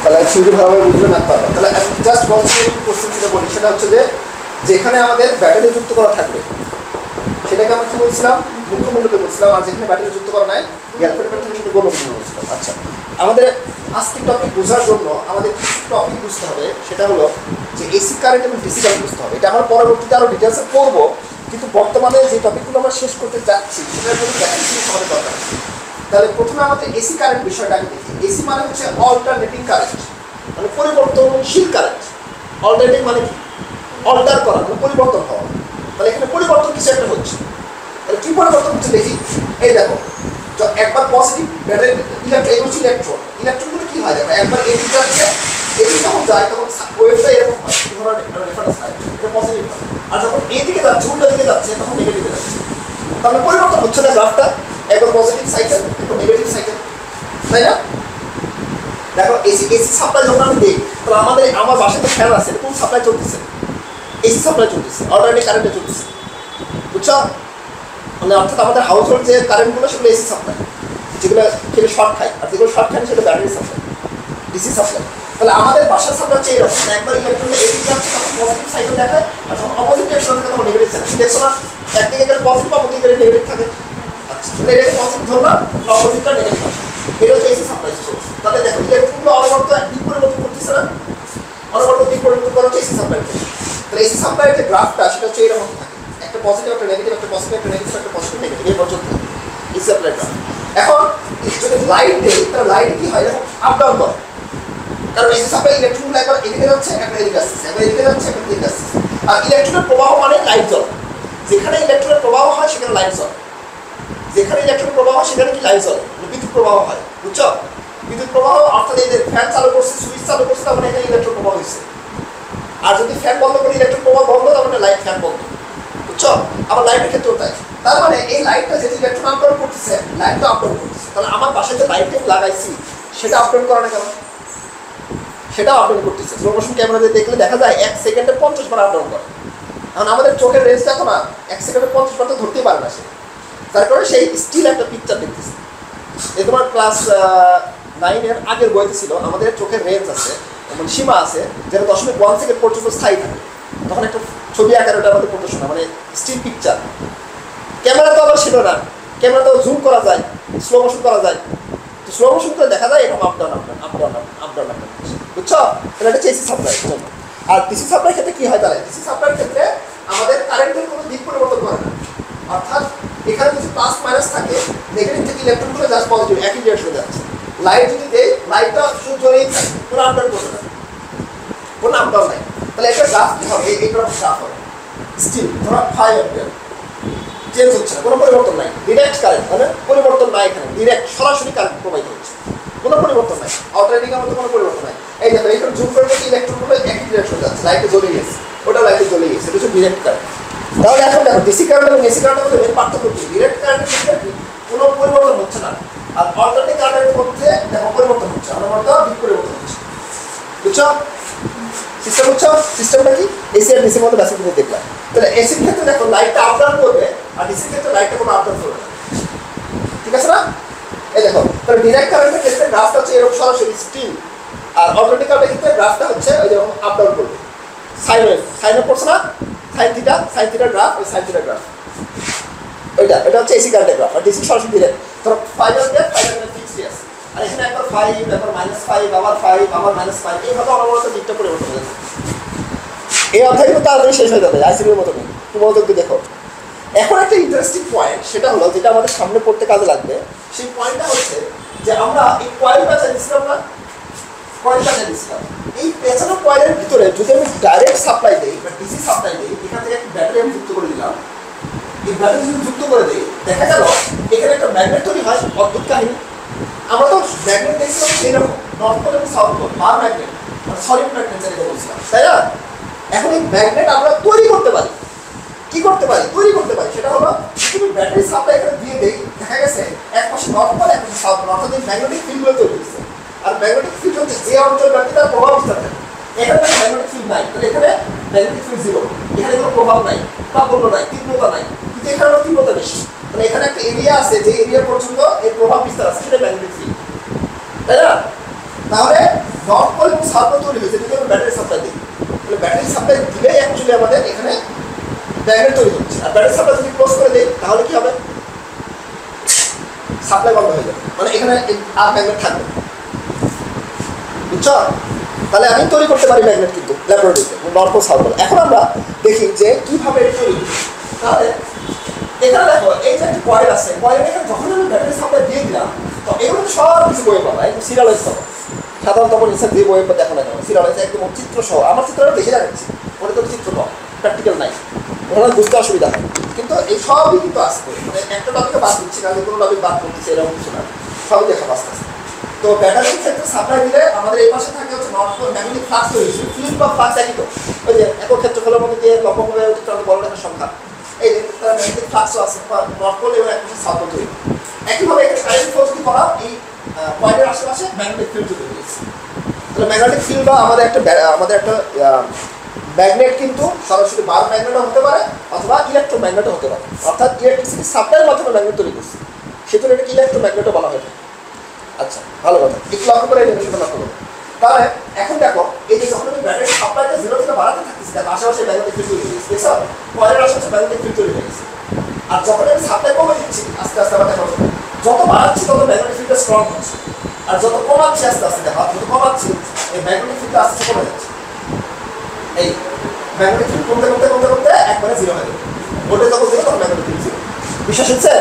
তাহলে থিওরি ভালোভাবে বুঝলে ম্যাথ পারবে। তাহলে আমি জাস্ট কোশ্চেন যেটা বলি সেটা হচ্ছে যে যেখানে আমাদের ব্যাটারি যুক্ত করা থাকবে সেটাকে আমরা কি বলছিলাম, মুখ্য মূল্যকে বলছিলাম, আর যেখানে ব্যাটারি যুক্ত করা নাই গ্যালফের ব্যাটারি সাথে গৌণ মূল্য বলছিলাম। আচ্ছা, আমাদের আজকের টপিক বোঝার জন্য আমাদের কিছু টপিক বুঝতে হবে, সেটা হলো যে এসি কারেন্ট এবং ডিসি কারেন্ট বুঝতে হবে। এটা আমরা পরবর্তীতে আরও ডিটেলসে পড়বো, কিন্তু বর্তমানে যে টপিকগুলো আমরা শেষ করতে যাচ্ছি সেটার জন্য ব্যাটারি আমাদের দরকার। তাহলে প্রথমে আমাদের এসি কারেন্ট বিষয়টা আগে দেখি। এসি মানে হচ্ছে অল্টারনেটিং কারেন্ট, মানে পরিবর্তনশীল কারেন্ট। অল্টারনেটিং মানে কি? অল্টার করা, মানে পরিবর্তন হওয়া। তাহলে এখানে পরিবর্তন কিছু একটা হচ্ছে। তাহলে কি পরিবর্তন হচ্ছে দেখি। এই দেখো, একবার পজিটিভ ব্যাটারি ইলেকট্রন, এই হচ্ছে ইলেকট্রন, ইলেকট্রনগুলো কি হয় দেখো, একবার এদিকে যাচ্ছে, এদিকে যখন যায় তখন ওয়েভটা এরকম হয়, কি ধরনের রেফারেন্স হয়, এটা পজিটিভ হয়। আর যখন এইদিকে যাচ্ছে, উল্টো দিকে যাচ্ছে, তখন নেগেটিভে যাচ্ছে। তাহলে পরিবর্তন হচ্ছে না গ্রাফটা, একবার পজিটিভ সাইকেল, একবার নেগেটিভ সাইকেল, তাই না? দেখো এসি সাপ্লাই যখন আমি দিই, তাহলে আমার বাসায় তো ফ্যান আছে, কোন সাপ্লাই চলতেছে? এসি সাপ্লাই চলতেছে, অল্টারনেটিং কারেন্টে চলতেছে, বুঝছো? মানে অর্থাৎ আমাদের হাউস হোল্ড যে কারেন্টগুলো সেগুলো এসি সাপ্লাই, যেগুলো খেলে শর্ট খায়, আর যেগুলো শর্ট খায় সেটা ব্যাটারি সাপ্লাই, ডিসি সাপ্লাই। তাহলে আমাদের বাসার সাপ্লাই হচ্ছে এরকম, একবার ইলেকট্রনটা এদিকে যাচ্ছে তখন পজিটিভ সাইকেল দেখায়, আর যখন অপোজিট ডিরেকশন থাকে তখন নেগেটিভ সাইকেল। দেখছো না, একদিকে গেলে পজিটিভ, অপোজিট গেলে নেগেটিভ থাকে। আচ্ছা, এটাকে পজিটিভ ধরলাম, অপোজিটটা নেগেটিভ থাকে, এটা হচ্ছে এসি সাপ্লাই সোর্স। তাহলে দেখো ইলেকট্রনগুলো অনবরত দিক পরিবর্তন করতেছে না, অনবরত দিক পরিবর্তন করা হচ্ছে এসি সাপ্লাই। তাহলে এসি সাপ্লাইয়ের যে গ্রাফটা সেটা হচ্ছে এরকম থাকে, একটা পজিটিভ, একটা নেগেটিভ, একটা পজিটিভ, একটা নেগেটিভ, একটা পজিটিভ, নেগেটিভ, এই পর্যন্ত এসি সাপ্লাই গ্রাফ। এখন যদি লাইট দেই, তাহলে লাইট কি হয় দেখো, আপ ডাউন করে, কারণ এসি সাপ্লাই ইলেকট্রনগুলো একবার এদিকে যাচ্ছে, একবার এদিকে আসছে, একবার এদিকে যাচ্ছে, একবার এদিকে আসছে। আর ইলেকট্রনের প্রবাহ মানে লাইট জ্বলে, যেখানে ইলেকট্রনের প্রবাহ হয় সেখানে লাইট জ্বলে, যেখানে ইলেকট্রনের প্রবাহ সেখানে কি লাইট জ্বলে, বিদ্যুৎ প্রবাহ হয়, বুঝছো? বিদ্যুৎ প্রবাহ অর্থাৎ এই যে ফ্যান চালু করছে, সুইচ চালু করছে, তার মানে এখানে ইলেকট্রন প্রবাহ হয়েছে। আর যদি ফ্যান বন্ধ করে ইলেকট্রন প্রবাহ বন্ধ, তার মানে লাইট ফ্যান বন্ধ, বুঝছো? আবার লাইটের ক্ষেত্রেও তাই। তার মানে এই লাইটটা যেটি ইলেকট্রন আপডাউন করতেছে, লাইটটা আপডাউন করতেছে। তাহলে আমার বাসায় যে লাইটটা লাগাইছি সেটা আপডাউন করে না কেন? সেটাও আপডাউন করতেছে। স্লো মোশন ক্যামেরাতে দেখলে দেখা যায় 1 সেকেন্ডে 50 বার আপডাউন করে। কারণ আমাদের চোখের রেঞ্জ দেখো না, 1 সেকেন্ডে 50 বার তো ধরতেই পারে না সে, তার কারণে সেই স্টিল একটা পিকচার দেখতেছে। এই তোমার ক্লাস 9-এর আগের বইতে ছিল আমাদের চোখের রেঞ্জ আছে, মানে সীমা আছে, যেটা 0.1 সেকেন্ড পর্যন্ত স্থায়ী থাকে। তখন একটা ছবি আকারে ওটা আমাদের প্রদর্শন, মানে স্টিল পিকচার। ক্যামেরা তো আবার ছিল না, ক্যামেরা তো জুম করা যায়, স্লো মোশন করা যায়। তো স্লো মোশন করে দেখা যায় এরকম আপ ডাউন, বুঝছো? তাহলে এটা হচ্ছে এসি সাপ্লাই। আর ডিসি সাপ্লাই ক্ষেত্রে কি হয়? তাহলে ডিসি সাপ্লাইয়ের ক্ষেত্রে আমাদের কারেন্টের কোনো দিক পরিবর্তন করে না, অর্থাৎ এখানে যদি প্লাস মাইনাস থাকে, নেগেটিভ থেকে ইলেকট্রনগুলো জাস্ট পজিটিভ একই ডিরেকশনে যাচ্ছে। লাইট যদি দেয়, লাইটটা শুধু জ্বলেই থাকে, কোনো আপ ডাউন করবে না, কোনো আপ ডাউন নাই। তাহলে একটা গ্রাফ কি হবে? এইরকম গ্রাফ হবে, স্টিল ধরো 5 অ্যাম্পিয়ার, চেঞ্জ হচ্ছে না, কোনো পরিবর্তন নাই, ডিরেক্ট কারেন্ট, মানে পরিবর্তন নাই, এখানে ডিরেক্ট সরাসরি কারেন্ট প্রবাহিত হচ্ছে, কোনো পরিবর্তন নাই। অল্টারনেটিংয়ের মধ্যে কোনো পরিবর্তন নাই। এই দেখো এইখানে জুম করে দেখি ইলেকট্রনগুলো একই ডিরেকশনে যাচ্ছে, লাইটে জ্বলে গেছে, ওটা লাইটে জ্বলে গেছে, এটা হচ্ছে ডিরেক্ট কারেন্ট। তাহলে এখন দেখো ডিসি কারেন্ট এবং এসি কারেন্টের মধ্যে মেন পার্থক্য কি? ডিরেক্ট কারেন্টের ক্ষেত্রে কোনো পরিবর্তন হচ্ছে না, আর অল্টারনেটিং কারেন্টের মধ্যে দেখো পরিবর্তন হচ্ছে, আমরা মধ্যে দিক পরিবর্তন হচ্ছে, বুঝছো? সিস্টেম বুঝছো? সিস্টেমটা কি? এসি আর ডিসির মধ্যে বেসিক করে দেখলাম। তাহলে এসির ক্ষেত্রে দেখো লাইটটা আপ ডাউন করবে, আর ডিসির ক্ষেত্রে লাইটটা কোনো আপ ডাউন করবে না, ঠিক আছে না? এই দেখো, তাহলে ডিরেক্ট কারেন্টের ক্ষেত্রে গ্রাফটা হচ্ছে এরকম সরাসরি স্টিল, আর অল্টারনেটিং কারেন্টের ক্ষেত্রে গ্রাফটা হচ্ছে ওই যেরকম আপ ডাউন করবে, সাইন ওয়েভ, সাইন ওয়েভ পড়ছে না? সাইন থিটার গ্রাফ, ওই সাইন থিটার গ্রাফ, এটা হচ্ছে এসি কারেন্টের গ্রাফ। আর ডিসি সরাসরি ডিরেক্ট, ধরো 5 অ্যাম্পিয়ার ফিক্সড আছে, আর এখানে একবার 5, একবার -5, আবার 5, আবার -5, এইভাবে অনবরত দিকটা পরিবর্তন হয়ে যাচ্ছে। এই অধ্যায় কিন্তু তাড়াতাড়ি শেষ হয়ে যাবে, আইসিবির মতো নেই। তুমি মনোযোগ দিয়ে দেখো। এখন একটা ইন্টারেস্টিং পয়েন্ট, সেটা হলো যেটা আমাদের সামনে পড়তে কাজে লাগবে, সেই পয়েন্টটা হচ্ছে যে আমরা এই কয়েলটা চাইছিলাম না, কয়েলটা চাইছিলাম, এই পেছানো কয়েলের ভিতরে যদি আমি ডাইরেক্ট সাপ্লাই দিই বা ডিসি সাপ্লাই দিই, এখান থেকে একটা ব্যাটারি আমি যুক্ত করে দিলাম, এই ব্যাটারি যদি যুক্ত করে দিই, দেখা গেল এখানে একটা ম্যাগনেট তৈরি হয়। অদ্ভুত কাহিনী, আমরা তো ম্যাগনেট দেখছিলাম সেইরকম নর্থ পোল এবং সাউথ পোল, বার ম্যাগনেট, মানে সলিড ম্যাগনেট যেটা বলছিলাম, তাই না? এখন এই ম্যাগনেট আমরা তৈরি করতে পারি, কি করতে পারি? তৈরি করতে পারি। সেটা হলো তুমি ব্যাটারি সাপ্লাই এখানে দিয়ে দেই, দেখা গেছে এক পাশে নর্থ পোল, এক পাশে সাউথ পোল, অর্থাৎ এই ম্যাগনেটিক ফিল্ডগুলো তৈরি হচ্ছে। আর ম্যাগনেটিক ফিল্ড হচ্ছে যে অঞ্চল ব্যাটারি তার প্রভাব বিস্তার থাকে। এখানে ম্যাগনেটিক ফিল্ড নাই, তাহলে এখানে ম্যাগনেটিক ফিল্ড জিরো, এখানে কোনো প্রভাব নাই, প্রাবল্য নাই, তীব্রতা নাই, কিন্তু এখানে আবার তীব্রতা বেশি। তাহলে এখানে একটা এরিয়া আছে, যে এরিয়া পর্যন্ত এই প্রভাব বিস্তার আছে, সেটা ম্যাগনেটিক ফিল্ড, তাই না? তাহলে নর্থ পোল এবং সাউথ পোল তৈরি হয়েছে যদি আমরা ব্যাটারি সাপ্লাই দিই, তাহলে ব্যাটারি সাপ্লাই দিলেই অ্যাকচুয়ালি আমাদের এখানে ম্যাগনেট তৈরি হচ্ছে। আর ব্যাটারি সাপ্লাই যদি ক্লোজ করে দিই তাহলে কি হবে, সাপ্লাই বন্ধ হয়ে যাবে, মানে এখানে আর ম্যাগনেট থাকবে, বুঝছো? তাহলে আমি তৈরি করতে পারি ম্যাগনেট কিন্তু ল্যাবরেটরিতে নর্থ পোল সাউথ পোল। এখন আমরা দেখি যে কীভাবে এটা তৈরি হচ্ছে। তাহলে এখানে দেখো এই যে একটা কয়েল আছে, কয়েলের এখানে যখন আমি ব্যাটারি সাপ্লাই দিয়ে দিলাম তো এগুলো সব কিছু বয়ে পাবো, একদম সিরিয়ালাইজ পাবো। সাধারণত আমার ইনসার দিয়ে বইয়ের দেখা না কেন সিরিয়ালাইজ একদম চিত্র সহ, আমার চিত্রটা দেখে যাচ্ছে, ওটা তো চিত্র নয়, প্র্যাকটিক্যাল নাই, ওখানে বুঝতে অসুবিধা হয়। কিন্তু এই সবই কিন্তু আসবে, মানে একটা টপিকে বাদ দিচ্ছি না, কোনো টপিক বাদ করতেছে এরকম কিছু না, সবই দেখাবো আস্তে আস্তে। তো ব্যাটারির ক্ষেত্রে সাপ্লাই দিলে আমাদের এই পাশে থাকে হচ্ছে নর্থ পোল ম্যাগনেটিক ফ্লাক্স তৈরি হয়েছে, ফিল্ড বা ফ্লাক্স একই তো, ওই যে একক ক্ষেত্রফলের মধ্যে দিয়ে লম্বভাবে বড় একটা সংখ্যা, এই যে তার ম্যাগনেটিক ফ্লাক্সও আছে নর্থ পোল এবং একটা সাউথ পোল তৈরি। একইভাবে একটা কারেন্ট ফ্লো যদি করা এই পয়েন্টের আশেপাশে ম্যাগনেটিক ফিল্ড তৈরি হয়েছে। তাহলে ম্যাগনেটিক ফিল্ড বা আমাদের একটা ম্যাগনেট কিন্তু সরাসরি বার ম্যাগনেটও হতে পারে অথবা ইলেকট্রোম্যাগনেটও হতে পারে, অর্থাৎ ইলেকট্রিসিটি সাপ্লাইয়ের মাধ্যমে ম্যাগনেট তৈরি করছে, সেজন্য এটাকে ইলেকট্রোম্যাগনেটও বলা হয়। আচ্ছা, ভালো কথা, একটু লক্ষ্য করে এই জিনিসটা লক্ষ্য করো। তাহলে এখন দেখো এই যে যখন আমি ব্যাটারি সাপ্লাইটা 0 থেকে বাড়াতে থাকতেছি দেখো আশেপাশে ম্যাগনেটিক ফিল্ড তৈরি হয়েছে, দেখছো কয়েলের আশেপাশে ম্যাগনেটিক ফিল্ড তৈরি হয়ে গেছে। আর যখন আমি সাপ্লাই কমে দিচ্ছি আস্তে আস্তে আবার দেখো যত বাড়াচ্ছি তত ম্যাগনেটিক ফিল্ডটা স্ট্রং হচ্ছে, আর যত কমাচ্ছি আস্তে আস্তে দেখো যত কমাচ্ছি এই ম্যাগনেটিক ফিল্ডটা আস্তে আস্তে কমে যাচ্ছে, এই ম্যাগনেটিক ফিল্ড কমতে কমতে কমতে কমতে একবারে 0 হয়ে যাবে, ভোল্টেজ যখন 0 তখন ম্যাগনেটিক ফিল্ড 0। বিশ্বাস হচ্ছে?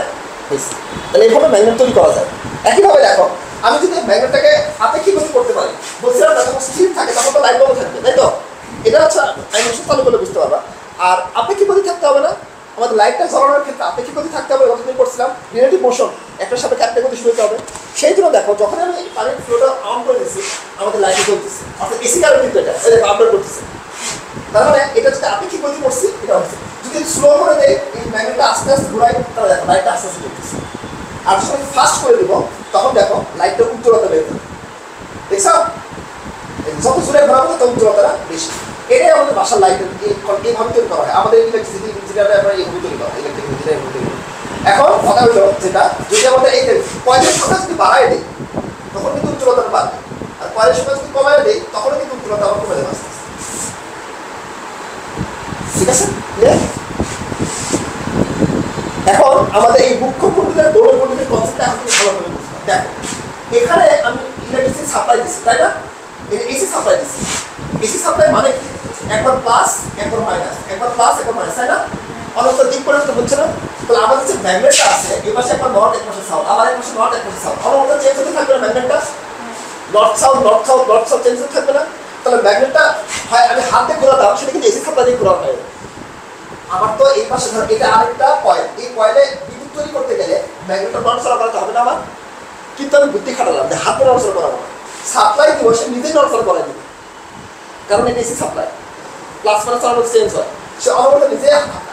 তাহলে এইভাবে ম্যাগনেট তৈরি করা যায়। একইভাবে দেখো আমি যদি ম্যাগনেটটাকে আপেক্ষিক গতি করতে পারি, বলছিলাম না যখন স্থির থাকে তখন তো লাইট বন্ধ থাকবে, তাই তো? এটা হচ্ছে অ্যানিমেশন চালু করলে বুঝতে পারবা। আর আপেক্ষিক গতি থাকতে হবে না, আমাদের লাইটটা জ্বলানোর ক্ষেত্রে আপেক্ষিক গতি থাকতে হবে, যতদিন করছিলাম রিলেটিভ মোশন একটার সাথে একটা গতি শুরু হতে হবে। সেই জন্য দেখো যখন আমি এই পানির ফ্লোটা অন করে দিচ্ছি আমাদের লাইটে জ্বলতেছে, অর্থাৎ এসি কারেন্ট কিন্তু এটা আপডেট করতেছে, তার মানে এটা যদি আপেক্ষিক গতি করছি এটা হচ্ছে। যদি স্লো করে দেয় এই ম্যাগনেটটা আস্তে আস্তে ঘুরাই তাহলে দেখো লাইটটা আস্তে আস্তে জ্বলতেছে, আর যখন ফাস্ট করে দিব তখন দেখো লাইটটা উজ্জ্বলতা বেড়ে যাবে, দেখছো? যত জোরে ঘোরাবো তত উজ্জ্বলতাটা বেশি। এটাই আমাদের বাসার লাইটের এইভাবে তৈরি করা হয়, আমাদের ইলেকট্রিসিটি ইঞ্জিনিয়াররা আমরা এইভাবে তৈরি করা হয়, ইলেকট্রিক ইঞ্জিনিয়ার তৈরি করা। এখন কথা হলো যেটা যদি আমাদের এই কয়েলের সংখ্যা যদি বাড়ায় দিই তখন কিন্তু উজ্জ্বলতাটা বাড়বে, আর কয়েলের সংখ্যা যদি কমায় দিই তখন কিন্তু উজ্জ্বলতা আবার কমে যাবে আস্তে আস্তে, ঠিক আছে? এখন আমাদের এই মুখ্য কুণ্ডলীর দৌড় কুণ্ডলীর কনসেপ্টটা এখন ভালোভাবে বুঝতে হবে। দেখো এখানে আমি ইলেকট্রিসিটি সাপ্লাই দিচ্ছি, তাই না? এসি সাপ্লাই দিচ্ছি, এসি সাপ্লাই মানে কি একবার প্লাস একবার মাইনাস, একবার প্লাস একবার মাইনাস, তাই না? অনন্ত দিক পরিবর্তন হচ্ছে না? তাহলে আমাদের যে ম্যাগনেটটা আছে এই পাশে একবার নর্থ এক পাশে সাউথ, আবার এক পাশে নর্থ এক পাশে সাউথ, অনন্ত চেঞ্জ হতে থাকবে না ম্যাগনেটটা, north south north south north south change হতে থাকবে না? তাহলে ম্যাগনেটটা হয় আমি হাত দিয়ে ঘোরাতাম সেটা কিন্তু এসি সাপ্লাই দিয়ে ঘোরানো হয়। আমার তো এই পাশে ধর এটা আরেকটা কয়েল, এই কয়েলে বিদ্যুৎ তৈরি করতে গেলে ম্যাগনেটটা নড়াচড়া করাতে হবে না আমার, কিন্তু আমি বুদ্ধি খাটালাম যে হাতে নড়াচড়া করাবো না, সাপ্লাই দিব সে নিজেই নড়াচড়া করাই দিবে, কারণ এটা এসি সাপ্লাই প্লাস মাইনাস আমার চেঞ্জ হয়, সে অনবরত নিজে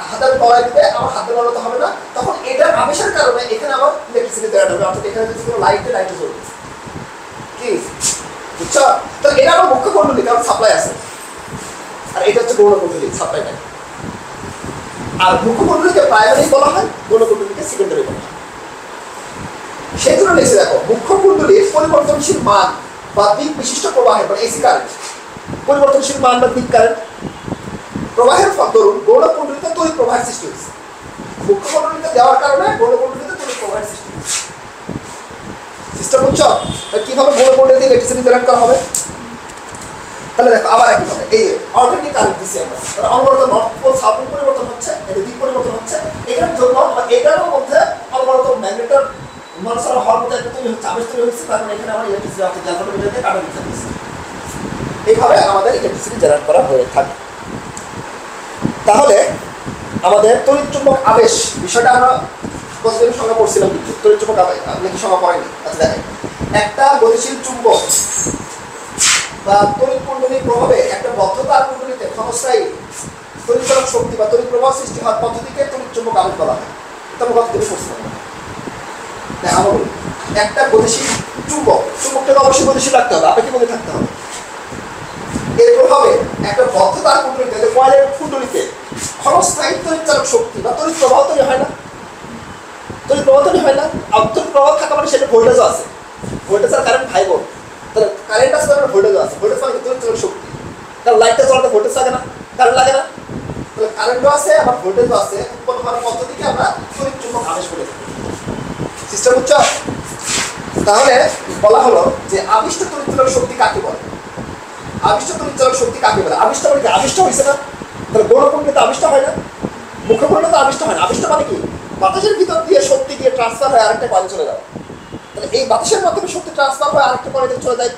হাতে করাই দিবে, আমার হাতে নড়াতে হবে না। তখন এটার আবেশের কারণে এখানে আমার ইলেকট্রিসিটি জেনারেট হবে, অর্থাৎ এখানে যদি কোনো লাইটে জ্বলবে, কি বুঝছো? তো এটা আমার মুখ্য কুণ্ডলী, কারণ সাপ্লাই আছে, আর এটা হচ্ছে গৌণ কুণ্ডলী, সাপ্লাই নাই। আর মুখ্য কুণ্ডলীকে প্রাইমারি বলা হয়, গৌণ কুণ্ডলীকে সেকেন্ডারি বলা হয়। সেই জন্য লিখে দেখো মুখ্য কুণ্ডলীর পরিবর্তনশীল মান বা দিক বিশিষ্ট প্রবাহের মানে এসি কারেন্ট, পরিবর্তনশীল মান বা দিক কারেন্ট প্রবাহের দরুন গৌণ কুণ্ডলীতে তড়িৎ প্রবাহের সৃষ্টি হয়েছে, মুখ্য কুণ্ডলীতে দেওয়ার কারণে গৌণ কুণ্ডলীতে তড়িৎ প্রবাহের সৃষ্টি হয়েছে। সিস্টেম বুঝছো কিভাবে গৌণ কুণ্ডলীতে ইলেকট্রিসিটি জেনারেট করা হবে? তাহলে দেখো আবার একইভাবে এই অল্টারনেটিভ কারেন্ট দিচ্ছি আমরা, অনবরত নর্থ পোল সাউথ পোল পরিবর্তন হচ্ছে, এদের দিক পরিবর্তন হচ্ছে, এটার জন্য এটারও মধ্যে অনবরত ম্যাগনেটার নড়াচড়া হওয়ার মধ্যে একটা তৈরি হচ্ছে, আবেশ তৈরি হচ্ছে, তার মানে এখানে আমার ইলেকট্রিসিটি আছে জ্যালফাটোমিটারকে কাটা দিতে হচ্ছে। এইভাবে আমাদের ইলেকট্রিসিটি জেনারেট করা হয়ে থাকে। তাহলে আমাদের তড়িৎ চুম্বক আবেশ বিষয়টা আমরা কতদিন সংজ্ঞা পড়ছিলাম, কিন্তু তড়িৎ চুম্বক আবেশ নাকি সংজ্ঞা পড়েনি? আচ্ছা দেখেন, একটা গতিশীল চুম্বক বা তড়িৎ কুণ্ডলীর প্রভাবে একটা বদ্ধতার কুণ্ডলীতে ক্ষণস্থায়ী তড়িৎচালক শক্তি বা তড়িৎ প্রবাহ সৃষ্টি হওয়ার পদ্ধতিকে তড়িৎ চুম্বক আবেশ বলা হয়। এটা আমরা কতদিন পড়ছিলাম? আমরা বলি একটা গতিশীল চুম্বক, চুম্বকটাকে অবশ্যই গতিশীল রাখতে হবে, আপেক্ষিক গতি থাকতে হবে। এর প্রভাবে একটা বদ্ধতার কুণ্ডলীতে কয়েলের কুণ্ডলীতে ক্ষণস্থায়ী তড়িৎচালক শক্তি বা তড়িৎ প্রবাহ তৈরি হয় না, তড়িৎ প্রবাহ তৈরি হয় না। আর তড়িৎ প্রবাহ থাকা মানে সেটা ভোল্টেজও আছে, ভোল্টেজ আর কারেন্ট 5 ভোল্ট। তো তাহলে কারেন্ট আছে তার ভোল্টেজ আছে, ভোল্টেজ মানে তড়িৎ চলক শক্তি। কারণ লাইটটা জ্বলাতে ভোল্টেজ লাগে না, কারেন্ট লাগে না, তাহলে কারেন্টও আছে আবার ভোল্টেজও আছে। উৎপন্ন হওয়ার পদ্ধতিকে আমরা তড়িৎ চুম্বক আবেশ বলে থাকি। সিস্টেম বুঝছো? তাহলে বলা হলো যে আবিষ্ট তড়িৎ চলক শক্তি কাকে বলে? আবিষ্ট তড়িৎ চলক শক্তি কাকে বলে? আবিষ্ট মানে কি? আবিষ্ট হয়েছে না, তাহলে গৌণকুণ্ডলিতে আবিষ্ট হয় না, মুখ্যকুণ্ডলিতে আবিষ্ট হয় না। আবিষ্ট মানে কি? বাতাসের ভিতর দিয়ে শক্তি গিয়ে ট্রান্সফার হয়ে আরেকটা কয়েলে চলে যাবে। তাহলে এই বাতাসের মাধ্যমে শক্তি ট্রান্সফার হয়ে আরেকটা কয়েলে চলে যায়,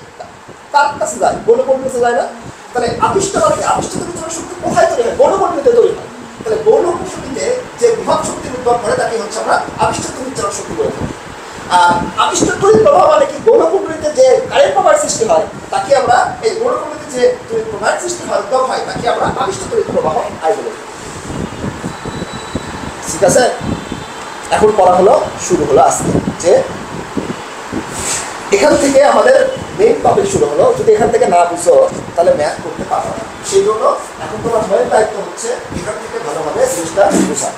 কার কাছে যায়? গৌণকুণ্ডলিতে যায় না। তাহলে আবিষ্ট মানে কি? আবিষ্ট তড়িৎ চলক শক্তি কোথায় তৈরি হয়? গৌণকুণ্ডলিতে তৈরি হয়। তাহলে গৌণকুণ্ডলিতে যে বিভব শক্তির উদ্ভব করে তাকে হচ্ছে আমরা আবিষ্ট তড়িৎ চলক শক্তি বলে থাকি। আর আবিষ্ট তড়িৎ প্রবাহ মানে কি? গৌণকুণ্ডলিতে যে কারেন্ট প্রবাহ সৃষ্টি হয় তাকে আমরা, এই গৌণকুণ্ডলিতে যে তড়িৎ প্রবাহ সৃষ্টি হয়, উদ্ভব হয়, তাকে আমরা আবিষ্ট তড়িৎ প্রবাহ আই বলে থাকি। ঠিক আছে? এখন পড়া হলো, শুরু হলো আজকে, যে এখান থেকে আমাদের মেইন টপিক শুরু হলো। যদি এখান থেকে না বুঝো তাহলে ম্যাথ করতে পারো না। সেই জন্য এখন তোমার মেইন দায়িত্ব হচ্ছে এখান থেকে ভালোভাবে জিনিসটা বোঝা।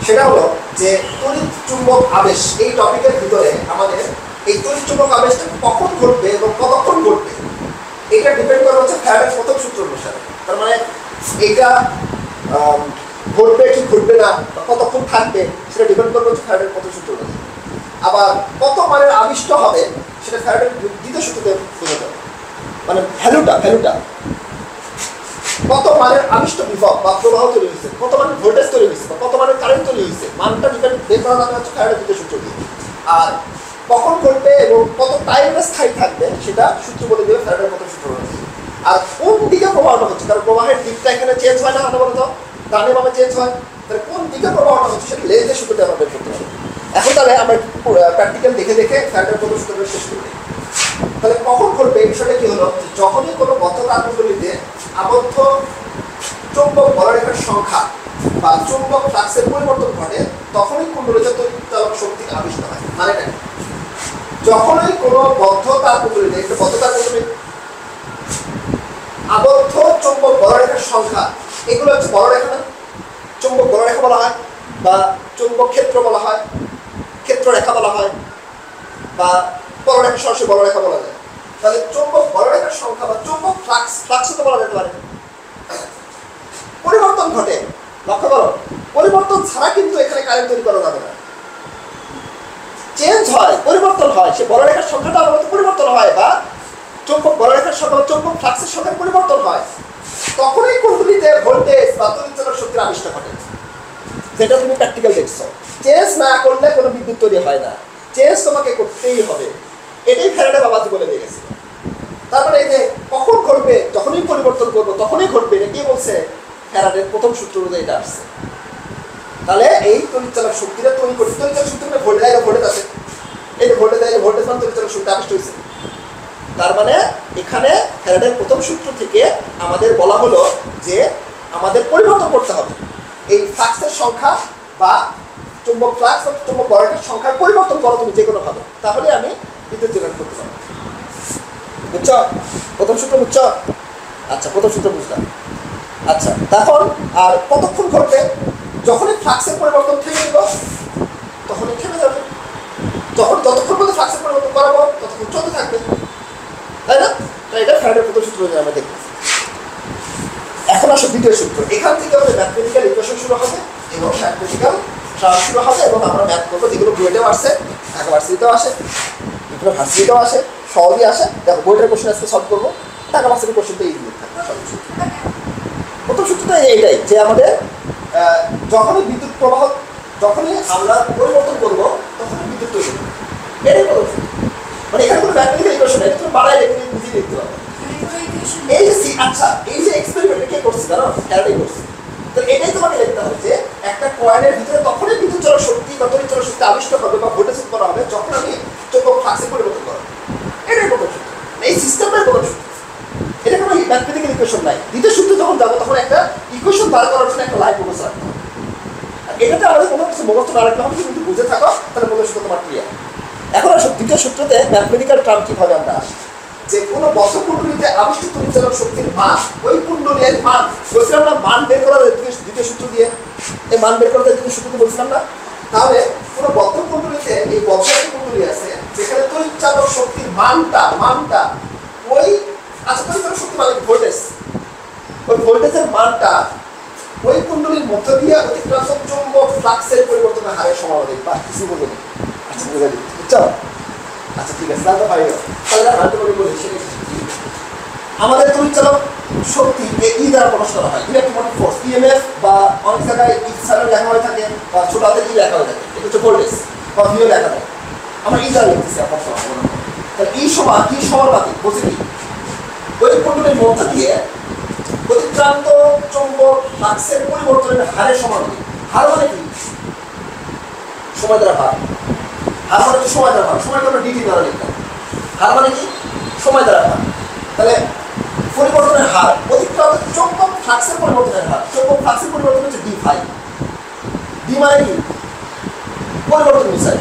সেটা হলো যে তড়িৎ চুম্বক আবেশ, এই টপিকের ভিতরে আমাদের এই তড়িৎ চুম্বক আবেশটা কখন ঘটবে এবং কতক্ষণ ঘটবে এটা ডিপেন্ড করে হচ্ছে ফ্যারাডের প্রথম সূত্র অনুসারে। তার মানে এইটা ঘটবে কি ঘটবে না, কতক্ষণ থাকবে, সেটা ডিপেন্ড করবে হচ্ছে ফ্যারাডের প্রথম সূত্র অনুসারে। আবার কত মানের আবিষ্ট হবে সেটা ফ্যারাডের দ্বিতীয় সূত্রতে বোঝা যাবে। মানে ভ্যালুটা কত মানের আবিষ্ট বিভব বা প্রবাহ তৈরি হয়েছে, কত মানের ভোল্টেজ তৈরি হয়েছে, বা কত মানের কারেন্ট তৈরি হয়েছে, মানটা ডিপেন্ড বের করা যাবে হচ্ছে ফ্যারাডের দ্বিতীয় সূত্র দিয়ে। আর কখন ঘটবে এবং কত টাইমে স্থায়ী থাকবে সেটা সূত্র বলে দেবে ফ্যারাডের প্রথম সূত্র অনুসারে। আর কোন দিকে প্রবাহটা হচ্ছে, কারণ প্রবাহের দিকটা এখানে চেঞ্জ হয় না, অনবরত ডানে বামে চেঞ্জ হয়, তাহলে কোন দিকে প্রবাহটা হচ্ছে সেটা লেন্সের সূত্রতে আমরা বের করতে পারবো। এখন তাহলে আমরা প্র্যাকটিক্যাল দেখে দেখে ফ্যারাডের প্রথম সূত্রটা শেষ করি। তাহলে কখন ঘটবে এই বিষয়টা কি হলো, যখনই কোনো বদ্ধ তারকুণ্ডলীতে আবদ্ধ চৌম্বক বলরেখার সংখ্যা বা চৌম্বক ফ্লাক্সের পরিবর্তন ঘটে তখনই কুণ্ডলীতে তড়িৎ চলক শক্তির আবিষ্ট হয়। মানে যখনই কোনো বদ্ধ তারকুণ্ডলীতে, একটা বদ্ধ তারকুণ্ডলী আবদ্ধ চৌম্বক বলরেখার সংখ্যা, এগুলো হচ্ছে বলরেখা না, চৌম্বক বলরেখা বলা হয়, বা চৌম্বক ক্ষেত্র বলা হয়, ক্ষেত্ররেখা বলা হয়, বা বলরেখা, সরাসরি বলরেখা বলা যায়। তাহলে চৌম্বক বলরেখার সংখ্যা বা চৌম্বক ফ্লাক্সও তো বলা যেতে পারে, পরিবর্তন ঘটে। লক্ষ্য করো, পরিবর্তন ছাড়া কিন্তু এখানে কারেন্ট তৈরি করা যাবে না। চেঞ্জ হয়, পরিবর্তন হয়, সে বলরেখার সংখ্যাটা আমাদের পরিবর্তন হয়, বা চৌম্বক বলরেখার সংখ্যা বা চৌম্বক ফ্লাক্সের সংখ্যার পরিবর্তন হয়, তখনই কুণ্ডলীতে ভোল্টেজ বা তড়িৎ চলক শক্তির আবিষ্ট ঘটে। যেটা তুমি প্র্যাকটিক্যাল দেখছো। চেঞ্জ না করলে কোনো বিদ্যুৎ তৈরি হয় না, চেঞ্জ তোমাকে করতেই হবে। এটাই ফ্যারাডে বাবাজি বলে দিয়ে গেছে। তারপরে এই যে কখন ঘটবে, যখনই পরিবর্তন করবো তখনই ঘটবে, এটা কে বলছে? ফ্যারাডের প্রথম সূত্র অনুযায়ী এটা আসছে। তাহলে এই তড়িৎ চলক শক্তিটা তৈরি করতে, তড়িৎ চলক শক্তি মানে ভোল্টেজ আছে, এই যে ভোল্টেজ মানে তড়িৎ চলক শক্তি আবিষ্ট হয়েছে। তার মানে এখানে ফ্যারাডের প্রথম সূত্র থেকে আমাদের বলা হলো যে আমাদের পরিবর্তন করতে হবে এই ফ্লাক্সের সংখ্যা বা চুম্বক ফ্লাক্স বা চুম্বক বলরেখার সংখ্যার পরিবর্তন করো তুমি যে কোনো ভাবে, তাহলে আমি বিদ্যুৎ জেনারেট করতে পারবো। বুঝছ প্রথম সূত্র? বুঝছ? আচ্ছা, প্রথম সূত্র বুঝলাম। আচ্ছা, তখন আর কতক্ষণ ঘটবে? যখনই ফ্লাক্সের পরিবর্তন থেমে যাব তখনই থেমে যাবে। যখন যতক্ষণ পর্যন্ত ফ্লাক্সের পরিবর্তন করাবো ততক্ষণ চলতে থাকবে, তাই না? তাই এটা ফ্যারাডের প্রথম সূত্র আমরা দেখব। এখন আসো দ্বিতীয় সূত্র। এখান থেকে আমাদের ম্যাথমেটিক্যাল ইকুয়েশন শুরু হবে এবং ম্যাথমেটিক্যাল ট্রান্স শুরু হবে, এবং আমরা ম্যাথ করবো যেগুলো বুয়েটেও আসছে, ঢাকা ভার্সিটিতেও আসে, এগুলো ভার্সিটিতেও আসে, সহজেই আসে। দেখো বইটার কোশ্চেন আজকে সলভ করবো, ঢাকা ভার্সিটির কোশ্চেনটা ইজি থাকে। প্রথম সূত্রটা এইটাই যে আমাদের যখনই বিদ্যুৎ প্রবাহ, যখনই আমরা পরিবর্তন করবো তখনই বিদ্যুৎ তৈরি হবে, এটাই প্রথম সূত্র। মানে এখানে কোনো ম্যাথমেটিক্যাল ইকুয়েশন নেই, তুমি বাড়াই রেখে বুঝিয়ে দেখতে পারো। এই যে আচ্ছা, এই যে এক্সপেরিমেন্টটা কে করছে জানো? ফ্যারাডে করছে। তো এটাই তোমাকে লিখতে হবে যে একটা কয়েলের ভিতরে তখনই বিদ্যুৎ চলক শক্তি বা তড়িৎ চলক শক্তি আবিষ্ট হবে বা ভোল্টেজ করা হবে যখন আমি চৌম্বক ফ্লাক্সে পরিবর্তন করা হবে। এটাই প্রথম সূত্র, এই সিস্টেমটাই প্রথম সূত্র। এটা কোনো ম্যাথমেটিক্যাল ইকুয়েশন নাই। দ্বিতীয় সূত্রে যখন যাবো তখন একটা ইকুয়েশন বার করার জন্য একটা লাইন মুখস্থ রাখতে হবে। আর এটাতে আমাদের কোনো কিছু মুখস্থ না রাখতে হবে, কিন্তু বুঝে থাকো তাহলে প্রথম সূত্র তোমার ক্লিয়ার। এখন আসো দ্বিতীয় সূত্রতে ম্যাথমেটিক্যাল টার্ম কিভাবে আমরা আসি, যে কোনো বদ্ধ কুণ্ডলীতে আবিষ্ট তড়িৎ চলক শক্তির মান, ওই কুণ্ডলীর মান বলছিলাম না, মান বের করা যায় দ্বিতীয় সূত্র দিয়ে, এই মান বের করা যায় দ্বিতীয় সূত্রতে বলছিলাম না। তাহলে কোনো বদ্ধ কুণ্ডলীতে, এই বদ্ধ কুণ্ডলী আছে যেখানে তড়িৎচালক শক্তির মানটা ওই আচ্ছা তড়িৎচালক শক্তি মানে ভোল্টেজ, ওই ভোল্টেজের মানটা ওই কুণ্ডলীর মধ্য দিয়ে অতিক্রান্ত চুম্বক ফ্লাক্সের পরিবর্তনের হারের সমানুপাতিক। বা কিছু বলবো না, আচ্ছা বুঝা দিই, বুঝছো? আচ্ছা ঠিক আছে, তাহলে পারি না, তাহলে আরেকটা করে বলি। সেটা আমাদের তড়িৎচালক শক্তি ই দ্বারা প্রকাশ করা হয়, ইলেকট্রোমোটিভ ফোর্স ইএমএফ, বা অনেক জায়গায় ই ছাড়া লেখা হয়ে থাকে, বা ছোট হাতের ই লেখা হয়ে থাকে, এটা হচ্ছে ভোল্টেজ বা ভিও লেখা থাকে। আমরা ই দ্বারা লিখতেছি আপনার সমান, তাহলে ই সমানুপাতিক বলছি কি ওই কুণ্ডলীর মধ্য দিয়ে অতিক্রান্ত চুম্বক ফ্লাক্সের পরিবর্তনের হারের সমানুপাতিক। হার মানে কি? সময় দ্বারা ভাগ। হার মানে কি? সময় দ্বারা ভাগ। সময়টা আমরা ডিটি দ্বারা লিখতাম। হার মানে কি? সময় দ্বারা ভাগ। তাহলে পরিবর্তনের হার অতিক্রান্ত চুম্বক ফ্লাক্সের পরিবর্তনের হার, চুম্বক ফ্লাক্সের পরিবর্তন হচ্ছে ডি ফাই। ডি মানে কি? পরিবর্তন বোঝায়।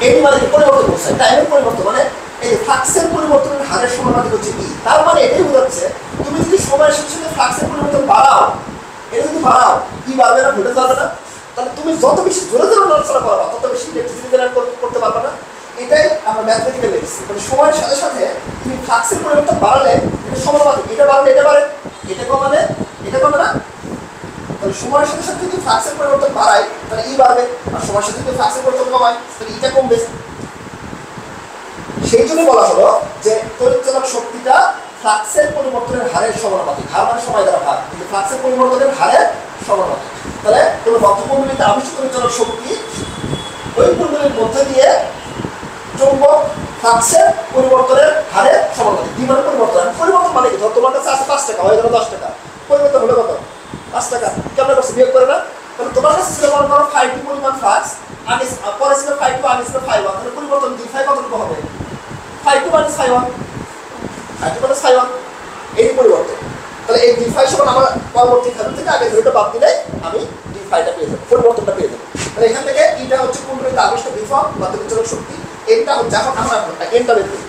এডি মানে কি? পরিবর্তন বোঝায়, টাইমের পরিবর্তন। মানে এই ফ্লাক্সের পরিবর্তনের হারের সমানুপাতিক হচ্ছে ই। তার মানে এটাই বোঝাচ্ছে তুমি যদি সময়ের সাথে সাথে ফ্লাক্সের পরিবর্তন বাড়াও, এটা যদি বাড়াও ই বাড়বে না, ভোল্টেজ বাড়বে না। তাহলে তুমি যত বেশি জোরে জোরে নড়াচড়া করবা তত বেশি ইলেকট্রিসিটি জেনারেট করতে পারবে না। এটাই আমরা ম্যাথমেটিক্যাল লিখছি। মানে সময়ের সাথে সাথে তুমি ফ্লাক্সের পরিবর্তন বাড়ালে এটা সমানুপাতিক, এটা বাড়লে এটা বাড়ে, এটা কমালে এটা কমে না। তাহলে সময়ের সাথে সাথে যদি ফ্লাক্সের পরিবর্তন বাড়ায় তাহলে ই বাড়বে, আর সময়ের সাথে যদি ফ্লাক্সের পরিবর্তন কমায় তাহলে ইটা কমবে। সেই জন্য বলা হলো যে তড়িৎচালক শক্তিটা ফ্লাক্সের পরিবর্তনের হারের সমানুপাতিক। হার মানে সময় দ্বারা ভাগ, কিন্তু ফ্লাক্সের পরিবর্তনের হারের সমানুপাতিক। তাহলে কোনো বদ্ধকুণ্ডলীতে আবিষ্কৃত তড়িৎচালক শক্তি ওই কুণ্ডলীর মধ্যে দিয়ে চুম্বক ফ্লাক্সের পরিবর্তনের হারের সমানুপাতিক। ডি মানে পরিবর্তন। পরিবর্তন মানে কি? ধর তোমার কাছে আছে 5 টাকা, হয়ে গেল 10 টাকা, পরিবর্তন হলো কত? 5 টাকা। কেমন করছে? বিয়োগ করে না? তাহলে তোমার কাছে ছিল মনে করো 5 পরিমাণ ফ্লাক্স, আগে পরে ছিল 5 আগে ছিল 5, তাহলে পরিবর্তন ডি ফাই কতটুকু হবে? 5 - 5 5 এই পরিবর্তন। তাহলে এই ডি ফাই সমান আমার পরবর্তী ক্ষেত্র থেকে আগে ধরেটা বাদ দিলে আমি ডি ফাইটা পেয়ে যাবো, পরিবর্তনটা পেয়ে যাবো। তাহলে এখান থেকে এটা হচ্ছে কুণ্ডলীতে আবিষ্ট বিভব বা তড়িৎচালক শক্তি। এটা হচ্ছে এখন আমরা এনটা বের করি।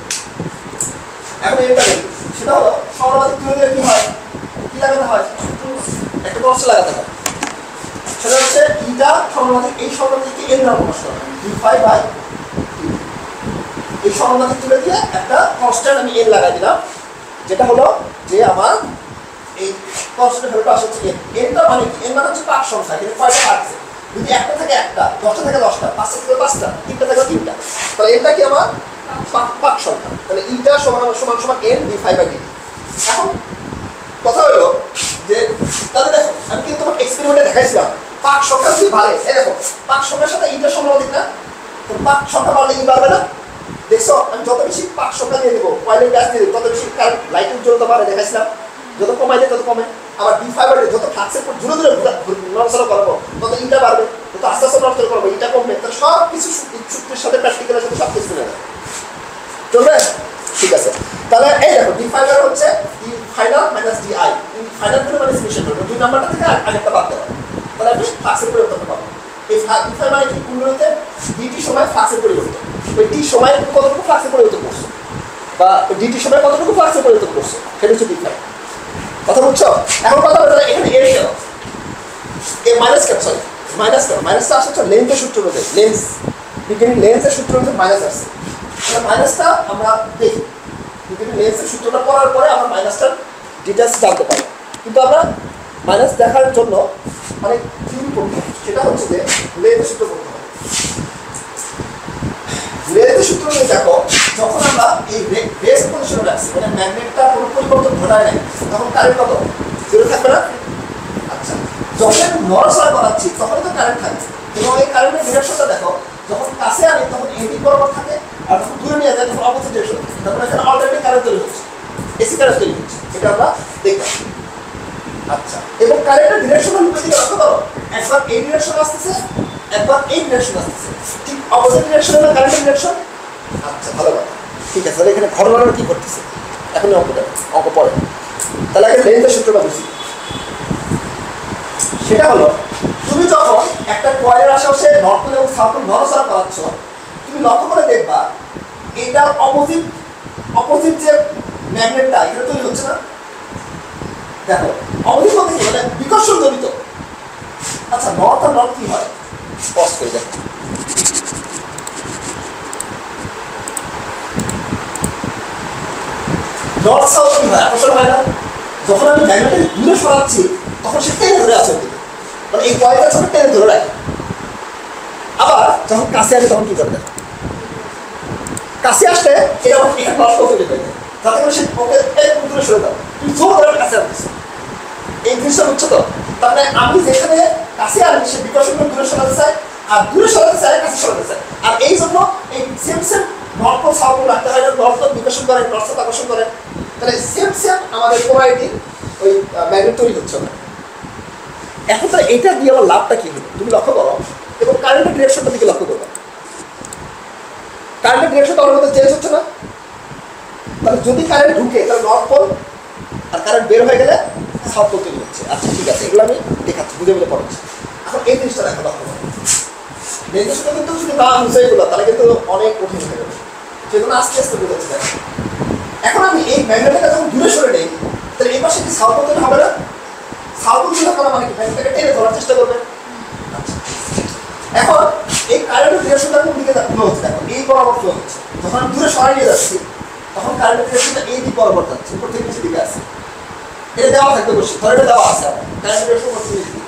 এখন এনটা বের করি, সেটা হলো সমানুপাতিক তুলে দিলে কি হয়? কি লাগাতে হয়? একটা কনস্ট্যান্ট লাগাতে হয়। সেটা হচ্ছে ইটা সমানুপাতিক, এই সমানুপাতিককে এন দ্বারা প্রকাশ করা হয়, ডি ফাই বাই টি। এই সমানুপাতিক তুলে দিয়ে একটা কনস্ট্যান্ট আমি এন লাগাই দিলাম, যেটা হলো যে আমার এই কনস্ট্যান্ট ভ্যালুটা আসছে এন। এনটা মানে কি? এন মানে হচ্ছে পাক সংখ্যা, কিন্তু কয়টা আছে? যদি একটা থেকে একটা, 10টা থেকে 10টা, 5টা থেকে 5টা, 3টা থেকে 3টা, তাহলে এনটা কি আমার পাক সংখ্যা। তাহলে ইটা সমান সমান N d phi by d. এখন কথা হলো যে তাহলে দেখো আমি কিন্তু তোমার এক্সপেরিমেন্টে দেখাইছিলাম পাক সংখ্যা যদি বাড়ে, এই দেখো পাক সংখ্যার সাথে ইটা সমানুপাতিক না? তো পাক সংখ্যা বাড়লে ই বাড়বে না? দেখছো আমি যত বেশি পাক সংখ্যা দিয়ে দিব, কয়েলের গ্যাস দিয়ে দিব, তত বেশি কারেন্ট লাইটের উজ্জ্বলতা বাড়ে, দেখাইছিলাম। যত কমাই দেয় তত কমে। আবার ডি ফাই বাড়লে যত ফ্লাক্সের পর জুড়ে জুড়ে নড়াচড়া করবো তত ইটা বাড়বে, তত আস্তে আস্তে নড়াচড়া করবো, ইটা কমবে। তাহলে সব কিছু সূত্রের সাথে প্র্যাকটিক্যালের সাথে সব কিছু মিলে যায়, চলবে? ঠিক আছে। তাহলে এই দেখো ডি ফাই বাড় হচ্ছে D final minus D I. Final করে মানে ইনিশিয়াল করবো, দুই নাম্বারটা থেকে আগেরটা বাদ দেবো, তাহলে আপনি ফ্লাক্সের পরিবর্তন পাবো। এই ডি ফাই মানে কি? কুণ্ডলীতে ডিটি সময় ফ্লাক্সের পরিবর্তন। ওই টি সময় কতটুকু ফ্লাক্সের পরিবর্তন করছে, বা ডিটি সময় কতটুকু ফ্লাক্সের পরিবর্তন করছে, সেটা হচ্ছে ডি ফাই। কথা বুঝছো? এখন কথা বলতে এখানে এর কেন এ মাইনাস কেন? সরি মাইনাসটা আসছে হচ্ছে লেন্সের সূত্র অনুযায়ী। লেন্সের সূত্র অনুযায়ী মাইনাস আসছে। মাইনাসটা আমরা দেখি, লেন্সের সূত্রটা পড়ার পরে আমরা মাইনাসটার ডিটেলস জানতে পারি। কিন্তু আমরা মাইনাস দেখার জন্য অনেক থিওরি পড়তে হবে, সেটা হচ্ছে যে লেন্সের সূত্র পড়তে হবে। লেন্সের সূত্র অনুযায়ী দেখো, যখন আমরা এই রেস্ট পজিশনে রাখছি, মানে ম্যাগনেটটা কোনো পরিবর্তন ঘটায় নাই, তখন কারেন্ট কত? 0 থাকবে না? আচ্ছা, যখন নড়াচড়া করাচ্ছি তখন তো কারেন্ট থাকবে, এবং এই কারেন্টের ডিরেকশনটা দেখো, যখন কাছে আনি তখন এদিক বরাবর থাকে, আর যখন দূরে নিয়ে যায় তখন অপোজিট ডিরেকশন থাকে। তখন এখানে অলরেডি কারেন্ট তৈরি হচ্ছে, এসি কারেন্ট তৈরি হচ্ছে, এটা আমরা দেখলাম। আচ্ছা, এবং কারেন্টের ডিরেকশন লুপে দিকে লক্ষ্য করো, একবার এই ডিরেকশন আসতেছে, একবার এই ডিরেকশন আসতেছে, ঠিক অপোজিট ডিরেকশন না কারেন্টের ডিরেকশন। আচ্ছা, ভালো কথা, ঠিক আছে। তাহলে এখানে ঘটনাটা কি করতেছে এখন? অঙ্ক পড়ে। তাহলে আগে লেন্সের সূত্রটা বুঝি। সেটা হলো, তুমি যখন একটা কয়েলের আশেপাশে নর্থ এবং সাউথ নড়াচড়া করাচ্ছ, তুমি লক্ষ্য করে দেখবা এটার অপোজিট যে ম্যাগনেটটা এটা তৈরি হচ্ছে না? দেখো অপোজিট বলতে কি? মানে বিকর্ষণ জনিত। আচ্ছা, নর্থ আর নর্থ কি হয়? পজ করে দেখো, নর্থ সাউথ কি হয়, আকর্ষণ হয় না? যখন আমি ম্যাগনেটকে দূরে সরাচ্ছি তখন সে টেনে ধরে আছে, মানে এই কয়েলটা যখন টেনে ধরে রাখে। আবার যখন কাছে আসে তখন কি করবে, কাছে আসলে এটা আমাকে এটা নষ্ট করে দেবে, যাতে করে সে ওকে এরকম দূরে সরে দাও, তুমি জোর করে কাছে আসতেছো। এই জিনিসটা হচ্ছে তো, তার মানে আমি যেখানে কাছে আসি সে বিকর্ষণ করে দূরে সরাতে চায়, আর দূরে সরাতে চায় কাছে সরাতে চায়। আর এই জন্য এই সেম সেম নর্থ সাউথ রাখতে হয়, নর্থ বিকর্ষণ করে নর্থ আকর্ষণ করে, তাহলে সেম সেম আমাদের পোলারিটি ওই ম্যাগনেট তৈরি হচ্ছে না। এখন তাহলে এটা দিয়ে আমার লাভটা কি হলো তুমি লক্ষ্য করো, এবং কারেন্টের ডিরেকশনটা দিকে লক্ষ্য করবো। কারেন্টের ডিরেকশন আমার মধ্যে চেঞ্জ হচ্ছে না, তাহলে যদি কারেন্ট ঢুকে তাহলে নর্থ পোল, আর কারেন্ট বের হয়ে গেলে সাউথ পোল তৈরি হচ্ছে। আচ্ছা ঠিক আছে, এগুলো আমি দেখাচ্ছি, বুঝে বুঝে পড়াচ্ছি। এখন এই জিনিসটা দেখা লক্ষ্য করো, নির্দেশনা কিন্তু যদি না বুঝে এগুলো তাহলে কিন্তু অনেক কঠিন হয়ে যাবে, সেজন্য আস্তে আস্তে বোঝাচ্ছি। দেখো এখন আমি এই ম্যাগনেটটা যখন দূরে সরে নেই তাহলে এই পাশে কি সাউথ পোল তৈরি হবে না? সাউথ পোল তৈরি করা মানে কি ম্যাগনেটটাকে টেনে ধরার চেষ্টা করবে। এখন এই কারেন্টের ডিরেকশনটা কোন দিকে ফ্লো হচ্ছে, দেখো এই বরাবর ফ্লো হচ্ছে। যখন আমি দূরে সরাই নিয়ে যাচ্ছি তখন কারেন্টের ডিরেকশনটা এই দিক বরাবর যাচ্ছে, উপর থেকে নিচের দিকে আছে। এটা দেওয়া থাকবে বসে, ধরে এটা দেওয়া আছে আমার কারেন্টের ডিরেকশন উপর থেকে নিচে,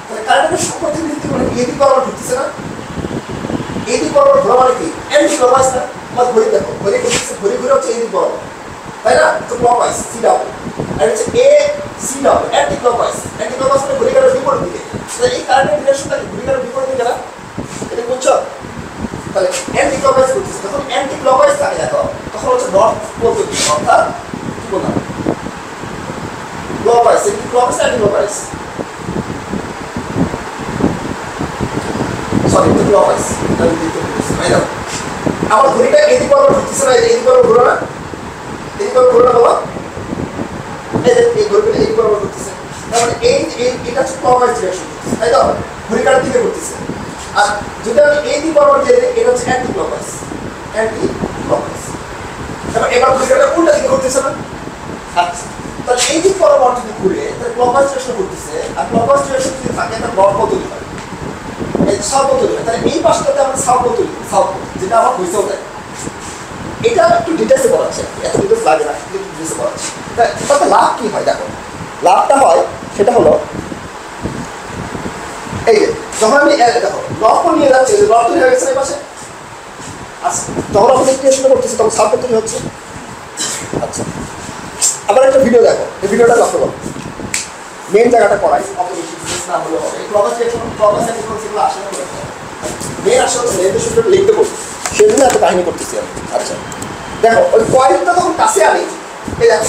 তাহলে কারেন্টের উপর থেকে নিচে মানে এই দিক বরাবর ঢুকতেছে না, এই দিক বরাবর ঘোরা মানে কি অ্যান্টি ক্লকওয়াইজ না? আমার ঘড়ি দেখো, ঘড়ি করতেছে, ঘড়ি ঘুরে হচ্ছে এই দিক বরাবর, তাই না? তো ক্লকওয়াইজ সি ডাবল, আর হচ্ছে A C double anticlockwise. Anticlockwise মানে ঘড়ি কাটার বিপরীত দিকে। তাহলে এই কারেন্টের ডিরেকশনটা ঘড়ি কাটার বিপরীত দিকে না, এটা বুঝছো? তাহলে অ্যান্টি ক্লকওয়াইজ করতেছে, যখন অ্যান্টি ক্লকওয়াইজ থাকে দেখো তখন হচ্ছে নর্থ পোল তৈরি, অর্থাৎ কি বললাম ক্লকওয়াইজ, এটি ক্লকওয়াইজ অ্যান্টি ক্লকওয়াইজ, সরি এটা ক্লকওয়াইজ, আমি দিতে বলছি তাই না? আমার ঘড়িটা এদিক বরাবর ঘুরতেছে না, এদিক বরাবর ঘোরে না, এদিক বরাবর ঘোরে না বলো, এই যে এই ঘড়িটা এদিক বরাবর ঘুরতেছে, তার মানে এই এটা হচ্ছে ক্লকওয়াইজ ডিরেকশন, তাই তো? ঘড়ি কাটার দিকে ঘুরতেছে। আর যদি আমি এই দিক বরাবর দিয়ে দিই এটা হচ্ছে অ্যান্টি ক্লকওয়াইজ, অ্যান্টি ক্লকওয়াইজ। তারপর এবার ঘড়িটা উল্টা দিকে ঘুরতেছে না? আচ্ছা, তাহলে এই দিক বরাবর যদি ঘুরে তাহলে ক্লকওয়াইজ ডিরেকশন ঘুরতেছে, আর ক্লকওয়াইজ ডিরেকশন যদি থাকে তাহলে নর্থ পোল তৈরি হয়, এই সাউথ পোল তৈরি হয়। তাহলে এই পাশটাতে আমরা সাউথ পোল তৈরি, সাউথ পোল, যেটা আমার হয়েছেও দেয়। এটা একটু ডিটেলসে বলা আছে, এত ডিটেলস লাগে না, একটু ডিটেলসে বলা আছে। তাতে লাভ কি হয় দেখো, লাভটা হয় সেটা হলো এই যে যখন আমি দেখো নর্থ পোল নিয়ে যাচ্ছি, নর্থ তৈরি হয়ে গেছে এই পাশে, আচ্ছা যখন আমরা ইকুয়েশন করতেছি তখন সাউথ পোল তৈরি হচ্ছে। আচ্ছা আবার একটা ভিডিও দেখো, এই ভিডিওটা লক্ষ্য করো, মেন জায়গাটা করাই অত বেশি বিজনেস না হলে হবে। এই ক্লকওয়াইজ ডিরেকশন ক্লকওয়াইজ সেগুলো আসে না, মেন আসলে হচ্ছে লেন্থের সূত্রটা লিখতে বলি, সেই জন্য এত কাহিনী করতেছি আমি। আচ্ছা দেখো ওই কয়েলটা তখন কাছে আনি, এই দেখো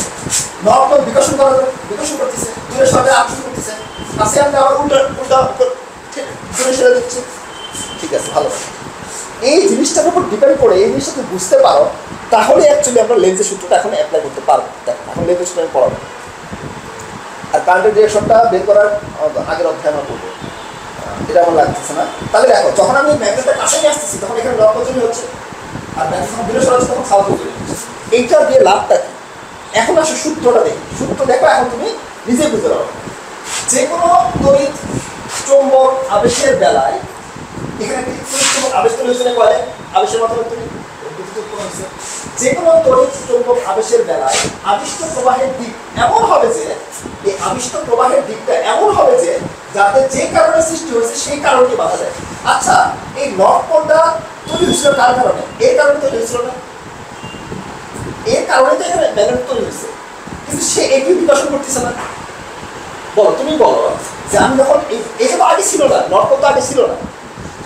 নর্থ পোল বিকর্ষণ করা বিকর্ষণ করতেছে, দূরে সরে আকর্ষণ করতেছে, কাছে আনলে আবার উল্টা উল্টা দূরে সরে দিচ্ছে। ঠিক আছে, ভালো। এই জিনিসটার উপর ডিপেন্ড করে এই জিনিসটা তুমি বুঝতে পারো, তাহলে অ্যাকচুয়ালি আমরা লেন্সের সূত্রটা এখন অ্যাপ্লাই করতে পারবো। দেখো এখন লেন্সের সূত্র আমি পড়াবো, আর কারেন্টের ডিরেকশনটা বের করার আগের অধ্যায় আমরা করবো, এটা আমার লাগতেছে না। তাহলে দেখো যখন আমি ম্যাগনেটটা কাছে নিয়ে আসতেছি তখন এখানে নর্থ পোল তৈরি হচ্ছে, আর ম্যাগনেট যখন দূরে সরাচ্ছে তখন সাউথ পোল তৈরি হচ্ছে। এইটা দিয়ে লাভটা কি? এখন আসো সূত্রটা দেখি, সূত্র দেখো এখন তুমি নিজে বুঝতে পারো। যে কোনো তড়িৎ চৌম্বক আবেশের বেলায় এখানে একটি তড়িৎ চৌম্বক আবেশ তৈরি হয়েছে, কয়েলে আবেশের মাধ্যমে তৈরি হয়েছে। যে কোনো তড়িৎ চৌম্বক আবেশের বেলায় আবিষ্ট প্রবাহের দিক এমন হবে যে, এই আবিষ্ট প্রবাহের দিকটা এমন হবে যে যাতে যে কারণে সৃষ্টি হয়েছে সেই কারণকে বাধা দেয়। আচ্ছা এই নর্থ পোলটা তৈরি হয়েছিল কার কারণে? এর কারণে তৈরি হয়েছিল না? এর কারণে তো এখানে ম্যাগনেট তৈরি হয়েছে, কিন্তু সে একই বিকর্ষণ করতেছে না। বলো তুমি বলো যে আমি যখন এই তো আগে ছিল না, নর্থ পোল তো আগে ছিল না,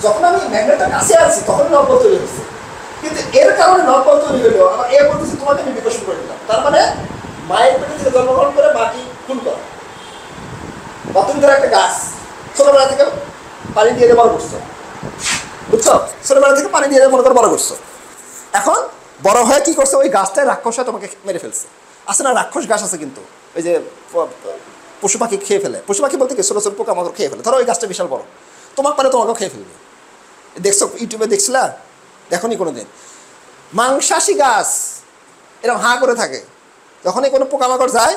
যখন আমি ম্যাগনেটটা কাছে আছি তখন নর্থ পোল তৈরি হয়েছে, কিন্তু এর কারণে নর্থ পোল তৈরি হলো। আমার এ বলতেছে তোমাকে আমি বিকর্ষণ করে দিলাম, তার মানে মায়ের পেটে থেকে জন্মগ্রহণ করে মাটি খুন করা। বা তুমি ধরো একটা গাছ ছোটবেলা থেকে পানি দিয়ে বড় করছো, বুঝছো? ছোটবেলা থেকে পানি দিয়ে মনে করে বড় করছো, এখন বড় হয়ে কি করছে, ওই গাছটায় রাক্ষস হয়ে তোমাকে মেরে ফেলছে। আছে না রাক্ষস গাছ আছে কিন্তু, ওই যে পশু পাখি খেয়ে ফেলে, পশু পাখি বলতে কি ছোটো ছোটো পোকামাকড় খেয়ে ফেলে। ধরো ওই গাছটা বিশাল বড়, তোমার পারে তোমাকেও খেয়ে ফেলবে। দেখছো ইউটিউবে দেখছিলা? দেখো নি কোনো দিন? মাংসাশী গাছ এরকম হাঁ করে থাকে, যখনই কোনো পোকামাকড় যায়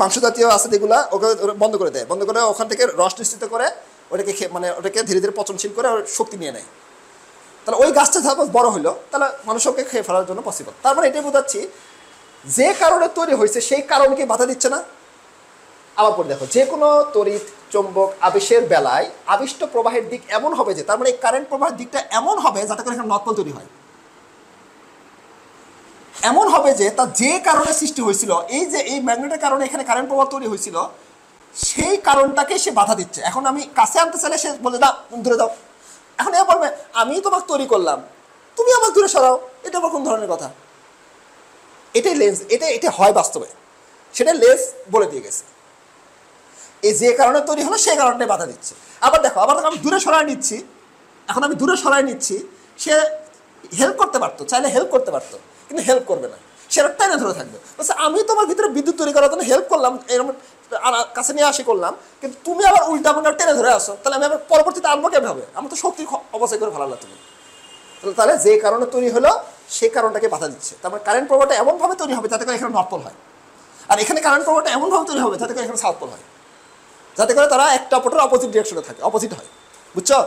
মাংস জাতীয় আছে যেগুলা ওকে বন্ধ করে দেয়, বন্ধ করে ওখান থেকে রস নিশ্চিত করে ওটাকে মানে ওটাকে ধীরে ধীরে পচনশীল করে ওর শক্তি নিয়ে নেয়। তাহলে ওই গাছটা সাপোজ বড় হলো তাহলে মানুষকে খেয়ে ফেলার জন্য পসিবল। তারপরে এটাই বোঝাচ্ছি যে কারণে তৈরি হয়েছে সেই কারণকে বাধা দিচ্ছে না। আবার পরে দেখো, যে কোনো তড়িৎ চৌম্বক আবেশের বেলায় আবিষ্ট প্রবাহের দিক এমন হবে যে, তার মানে এই কারেন্ট প্রবাহের দিকটা এমন হবে যাতে করে এখানে নর্থ পোল তৈরি হয়, এমন হবে যে তার যে কারণে সৃষ্টি হয়েছিল, এই যে এই ম্যাগনেটের কারণে এখানে কারেন্ট প্রবাহ তৈরি হয়েছিল, সেই কারণটাকে সে বাধা দিচ্ছে। এখন আমি কাছে আনতে চাইলে সে বলে দাও, দূরে দাও। এখন এ বলবে আমি তোমাকে তৈরি করলাম, তুমি আমাকে দূরে সরাও, এটা আবার কোন ধরনের কথা? এটাই লেন্স, এটা হয় বাস্তবে, সেটা লেন্স বলে দিয়ে গেছে। এই যে কারণে তৈরি হলো সেই কারণটাই বাধা দিচ্ছে। আবার দেখো আমি দূরে সরাই নিচ্ছি, এখন আমি দূরে সরাই নিচ্ছি, সে হেল্প করতে পারতো, চাইলে হেল্প করতে পারতো, কিন্তু হেল্প করবে না, সে টাইনে ধরে থাকবে। বলছে আমি তোমার ভিতরে বিদ্যুৎ তৈরি করার জন্য হেল্প করলাম, এরকম কাছে নিয়ে আসি করলাম, কিন্তু তুমি আবার উল্টা আমাকে টেনে ধরে আসো, তাহলে আমি আবার পরবর্তীতে আনবো কেমন হবে? আমার তো শক্তির অবশ্যই করে ভালো লাগতো। তাহলে যে কারণে তৈরি হলো সেই কারণটাকে বাধা দিচ্ছে। তারপরে কারেন্ট প্রবাহটা এমনভাবে তৈরি হবে যাতে করে এখানে নর্থ পোল হয়, আর এখানে কারেন্ট প্রবাহটা এমনভাবে তৈরি হবে যাতে করে এখানে সাউথ পোল হয়, যাতে করে তারা একটা অপরের অপোজিট ডিরেকশনে থাকে, অপোজিট হয়। বুঝছো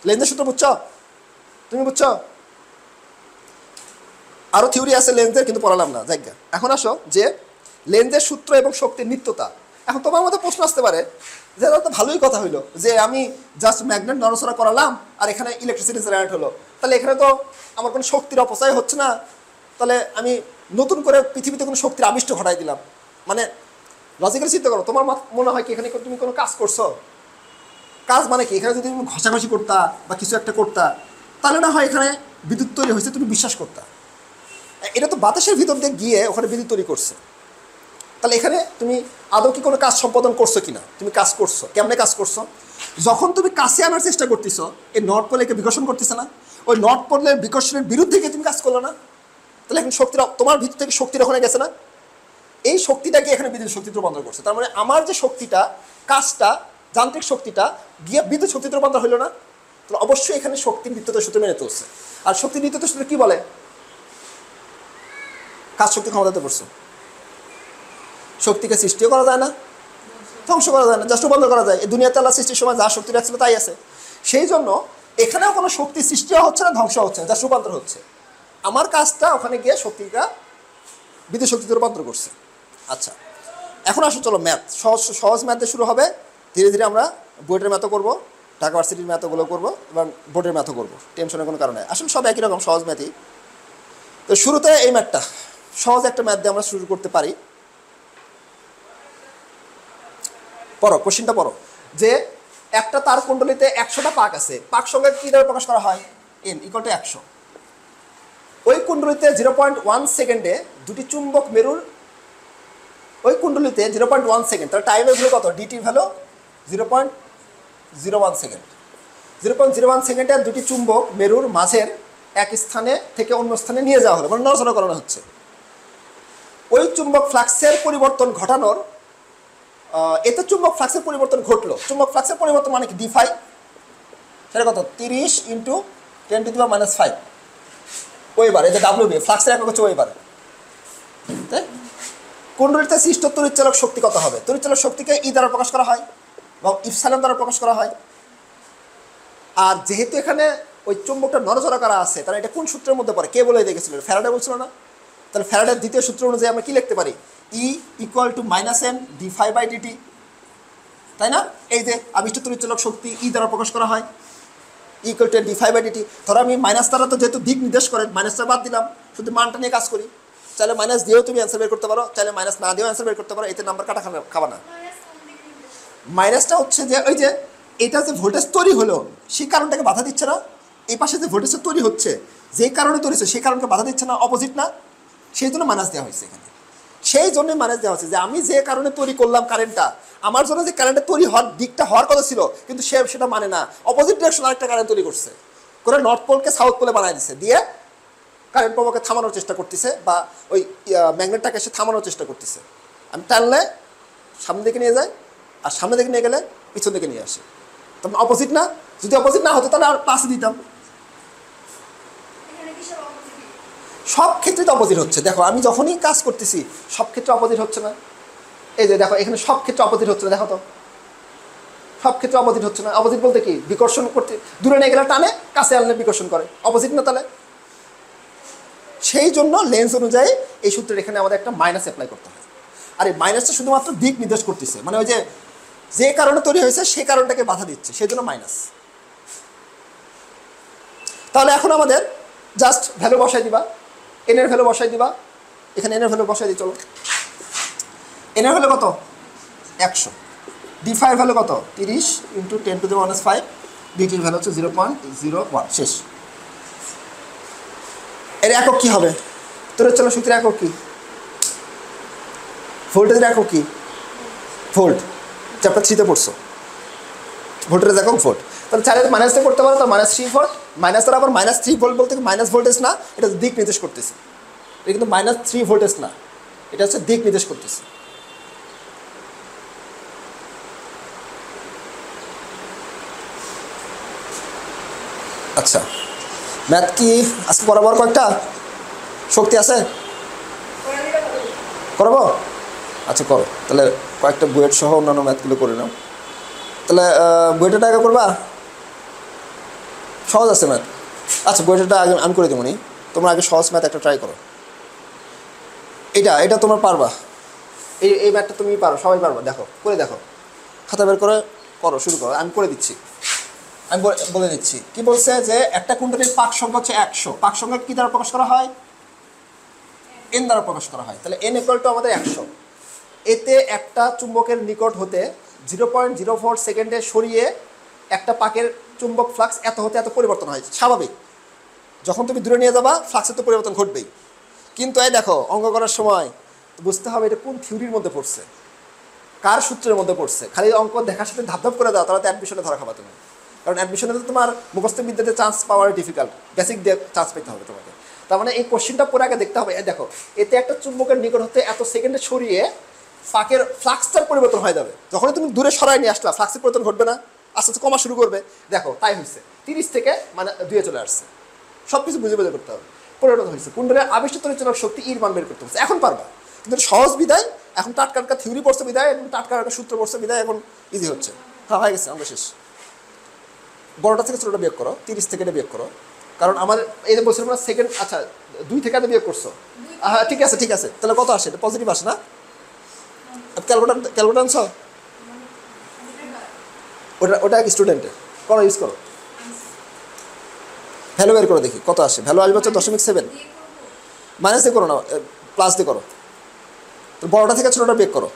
লেন্সের সূত্র? বুঝছো? তুমি বুঝছো? আরও থিওরি আছে লেন্সের, কিন্তু পড়ালাম না জায়গা। এখন আসো যে লেন্সের সূত্র এবং শক্তির নিত্যতা। এখন তোমার মধ্যে প্রশ্ন আসতে পারে যে তো ভালোই কথা হইলো যে আমি জাস্ট ম্যাগনেট নড়াচড়া করালাম আর এখানে ইলেকট্রিসিটি জেনারেট হলো, তাহলে এখানে তো আমার কোনো শক্তির অপচয় হচ্ছে না, তাহলে আমি নতুন করে পৃথিবীতে কোনো শক্তির আবিষ্ট ঘটাই দিলাম। মানে লজিক্যালি চিন্তা করো, তোমার মনে হয় কি এখানে তুমি কোনো কাজ করছো? কাজ মানে কি? এখানে যদি তুমি ঘষাঘষি করতা বা কিছু একটা করতা, তাহলে না হয় এখানে বিদ্যুৎ তৈরি হয়েছে, তুমি বিশ্বাস করতা। এটা তো বাতাসের ভিতর দিয়ে গিয়ে ওখানে বিদ্যুৎ তৈরি করছে, তাহলে এখানে তুমি আদৌ কি কোনো কাজ সম্পাদন করছো কিনা? তুমি কাজ করছো, কেমনে কাজ করছো? যখন তুমি কাছে আনার চেষ্টা করতেছো, এই নর্থ পোলকে বিকর্ষণ করতেছে না, ওই নর্থ পোলের বিকর্ষণের বিরুদ্ধে গিয়ে তুমি কাজ করলো না, তাহলে এখন শক্তির তোমার ভিতর থেকে শক্তির ওখানে গেছে না, এই শক্তিটাকে এখানে বিদ্যুৎ শক্তিতে রূপান্তর করছে। তার মানে আমার যে শক্তিটা, কাজটা, যান্ত্রিক শক্তিটা গিয়ে বিদ্যুৎ শক্তিতে রূপান্তর হইল না? তাহলে অবশ্যই এখানে শক্তির নিত্যতার সূত্র মেনে চলছে। আর শক্তির নিত্যতার সূত্র কি বলে? কাজ শক্তি ক্ষমতাতে পড়ছে। শক্তিকে সৃষ্টিও করা যায় না, ধ্বংস করা যায় না, জাস্ট রূপান্তর করা যায়। এই দুনিয়াতে আল্লাহ সৃষ্টির সময় যা শক্তি রাখছিল তাই আছে। সেই জন্য এখানেও কোনো শক্তি সৃষ্টিও হচ্ছে না, ধ্বংস হচ্ছে না, জাস্ট রূপান্তর হচ্ছে। আমার কাজটা ওখানে গিয়ে শক্তিটা বিদ্যুৎ শক্তিতে রূপান্তর করছে। আচ্ছা, এখন আসো চলো ম্যাথ, সহজ ম্যাথে শুরু হবে। ধীরে ধীরে আমরা বোর্ডের ম্যাথও করবো, ঢাকা ভার্সিটির ম্যাথগুলো করবো এবং বোর্ডের ম্যাথও করবো, টেনশনের কোনো কারণে। আসলে সব একই রকম সহজ ম্যাথই। তো শুরুতে এই ম্যাথটা সহজ একটা ম্যাথ দিয়ে আমরা শুরু করতে পারি। পড়ো, কোশ্চিনটা পড়ো। যে একটা তার কুণ্ডলিতে 100টা পাক আছে, পাক সংখ্যা কী দ্বারা প্রকাশ করা হয়? n = 100। ওই কুণ্ডলিতে 0.1 সেকেন্ডে দুটি চুম্বক মেরুর, ওই কুণ্ডলিতে 0.1 সেকেন্ড, তার টাইমের ভ্যালু কত? ডিটির ভ্যালু 0.01 সেকেন্ড। 0.01 সেকেন্ডে দুটি চুম্বক মেরুর মাঝের এক স্থানে থেকে অন্য স্থানে নিয়ে যাওয়া হলো, মানে নড়াচড়া করানো হচ্ছে। ওই চুম্বক ফ্লাক্সের পরিবর্তন ঘটানোর, এতে চুম্বক ফ্লাক্সের পরিবর্তন ঘটলো। চুম্বক ফ্লাক্সের পরিবর্তন মানে কি? d∅, সেটা কত? 30 × 10⁻⁵ ওয়েবার। এটা WB, ফ্লাক্সের একক হচ্ছে ওয়েবার। তাই কুণ্ডলিতে সৃষ্ট তড়িৎচালক শক্তি কত হবে? তড়িৎচালক শক্তিকে ই দ্বারা প্রকাশ করা হয় এবং ইপসাইলন দ্বারা প্রকাশ করা হয়। আর যেহেতু এখানে ওই চুম্বকটা নড়াচড়া করা আছে, তাহলে এটা কোন সূত্রের মধ্যে পড়ে? কে বলে দেখেছিল? ফ্যারাডে বলছিল না? তাহলে ফ্যারাডের দ্বিতীয় সূত্র অনুযায়ী আমরা কি লিখতে পারি? E = -m d∅/dt, তাই না? এই যে আবিষ্ট তড়িৎচালক শক্তি ই দ্বারা প্রকাশ করা হয়, E = d∅/dt। ধরো আমি মাইনাস দ্বারা তো যেহেতু দিক নির্দেশ করে মাইনাসটা বাদ দিলাম, শুধু মানটা নিয়ে কাজ করি। চাইলে মাইনাস দিয়েও তুমি অ্যান্সার বের করতে পারো, চাইলে মাইনাস না দিয়েও অ্যান্সার বের করতে পারো, এতে নাম্বার কাটা খাবা না। মাইনাসটা হচ্ছে যে ওই যে এটা যে ভোল্টেজ তৈরি হলো সেই কারণটাকে বাধা দিচ্ছে না, এই পাশে যে ভোল্টেজটা তৈরি হচ্ছে যেই কারণে তৈরি হচ্ছে সেই কারণকে বাধা দিচ্ছে না, অপোজিট না, সেই জন্য মাইনাস দেওয়া হয়েছে এখানে। সেই জন্যই মাইনাস দেওয়া হচ্ছে যে আমি যে কারণে তৈরি করলাম কারেন্টটা, আমার জন্য যে কারেন্টটা তৈরি হওয়ার দিকটা হওয়ার কথা ছিল, কিন্তু সে সেটা মানে না, অপোজিট ডিরেকশন আরেকটা কারেন্ট তৈরি করছে, করে নর্থ পোলকে সাউথ পোলে বানায় দিচ্ছে, দিয়ে কারেন্ট প্রবাহকে থামানোর চেষ্টা করতেছে, বা ওই ম্যাগনেটটাকে সে থামানোর চেষ্টা করতেছে। আমি টানলে সামনে দিকে নিয়ে যায়, আর সামনে দিকে নিয়ে গেলে পিছন দিকে নিয়ে আসে। তখন অপোজিট না? যদি অপোজিট না হতো তাহলে আর পাশে দিতাম। সব ক্ষেত্রে তো অপোজিট হচ্ছে। দেখো আমি যখনই কাজ করতেছি সব ক্ষেত্রে অপোজিট হচ্ছে না। এই যে দেখো এখানে সব ক্ষেত্রে অপোজিট হচ্ছে না, দেখো তো সব ক্ষেত্রে অপোজিট হচ্ছে না। অপোজিট বলতে কি? বিকর্ষণ করতে দূরে নিয়ে গেলে টানে, কাছে আনলে বিকর্ষণ করে, অপোজিট না? তাহলে সেই জন্য লেন্স অনুযায়ী এই সূত্রের এখানে আমাদের একটা মাইনাস অ্যাপ্লাই করতে হয়। আর এই মাইনাসটা শুধুমাত্র দিক নির্দেশ করতেছে, মানে ওই যে কারণে তৈরি হয়েছে সেই কারণটাকে বাধা দিচ্ছে, সেই জন্য মাইনাস। তাহলে এখন আমাদের জাস্ট ভ্যালু বসাই দিবা, এন এর ভ্যালু বসাই দিবা, এখানে এন এর ভ্যালু বসাই দিই। চলো, এন এর ভ্যালু কত? 100। d5 এর ভ্যালু কত? 30 × 10⁻⁵। ডিটির ভ্যালু হচ্ছে 0.01। শেষ। এর একক কি হবে? তোর চলো সূত্রের একক কি? ভোল্টেজের একক কি? ভোল্ট। চ্যাপ্টার 3-তে পড়ছো, ভোল্টেজ একক ভোল্ট। তাহলে চাইলে মাইনাসে করতে পারো, তো -3 ভোল্ট। মাইনাস তার আবার -3 ভোল্ট বলতে মাইনাস ভোল্টেজ না, এটা দিক নির্দেশ করতেছে। এটা কিন্তু -3 ভোল্টেজ না, এটা হচ্ছে দিক নির্দেশ করতেছে। আচ্ছা, ম্যাথ কি আজকে বরাবর কয়েকটা শক্তি আছে? করবো? আচ্ছা করো, তাহলে কয়েকটা বুয়েট সহ অন্যান্য ম্যাথগুলো করে নাও। তাহলে বুয়েটের টাকা করবা? সহজ আছে ম্যাথ। আচ্ছা, বুয়েটেরটা আগে আমি করে দেবো নি, তোমরা আগে সহজ ম্যাথ একটা ট্রাই করো। এটা তোমার পারবা, এই ম্যাথটা তুমি পারো, সবাই পারবা। দেখো, করে দেখো, খাতা বের করে করো, শুরু করো, আমি করে দিচ্ছি। আমি বলে দিচ্ছি কি বলছে, যে একটা কুণ্ডলীর পাক সংখ্যা হচ্ছে 100। পাক সংখ্যা কি দ্বারা প্রকাশ করা হয়? এন দ্বারা প্রকাশ করা হয়। তাহলে এন = আমাদের 100। এতে একটা চুম্বকের নিকট হতে 0.04 সেকেন্ডে সরিয়ে একটা পাকের চুম্বক ফ্লাক্স এত হতে এত পরিবর্তন হয়। স্বাভাবিক, যখন তুমি দূরে নিয়ে যাবা ফ্লাক্সের তো পরিবর্তন ঘটবেই। কিন্তু এই দেখো, অঙ্ক করার সময় বুঝতে হবে এটা কোন থিওরির মধ্যে পড়ছে, কার সূত্রের মধ্যে পড়ছে। খালি অঙ্ক দেখার সাথে ধাপ করে দাও, তাহলে তো অ্যাডমিশনে ধরা খাবা তুমি। কারণ অ্যাডমিশনে তো তোমার মুখস্থ বিদ্যাতে চান্স পাওয়ার ডিফিকাল্ট, বেসিক দিয়ে চান্স পেতে হবে তোমাকে। তার মানে এই কোশ্চেনটা পরে আগে দেখতে হবে। দেখো, এতে একটা চুম্বকের নিকট হতে এত সেকেন্ডে সরিয়ে পাকের ফ্লাক্সটার পরিবর্তন হয়ে যাবে। যখনই তুমি দূরে সরাই নিয়ে আসলা, ফ্লাক্সের পরিবর্তন ঘটবে না, আস্তে আস্তে কমা শুরু করবে। দেখো, তাই হয়েছে, 30 থেকে মানে 2-এ চলে আসছে। সব কিছু বুঝে বুঝে করতে হবে। পরিবর্তন হয়েছে, কুণ্ডলের আবিষ্ট তড়িৎচলক শক্তি ইর মান বের করতে হচ্ছে। এখন পারবা, কিন্তু সহজ বিদায়, এখন টাটকা থিওরি পড়ছে বিদায়, এবং টাটকা সূত্র পড়ছে বিদায়, এখন ইজি হচ্ছে। হ্যাঁ, হয়ে গেছে, অঙ্ক শেষ। বড়টা থেকে ছোটোটা বিয়োগ করো, 30 থেকে এটা বিয়োগ করো। কারণ আমার এই যে বলছিলাম না সেকেন্ড, আচ্ছা 2 থেকে বিয়োগ করছো। হ্যাঁ, ঠিক আছে ঠিক আছে। তাহলে কত আসে? এটা পজিটিভ আসে না? ক্যালকুলেটর আনছো? ওটা কি স্টুডেন্টের? করো, ইউজ করো, ভ্যালু বের করে দেখি কত আসে। ভ্যালু আসবে হচ্ছে 0.7। মাইনাস দিয়ে করো না, প্লাস দিয়ে করো। তো বড়টা থেকে ছোটোটা বিয়োগ করো।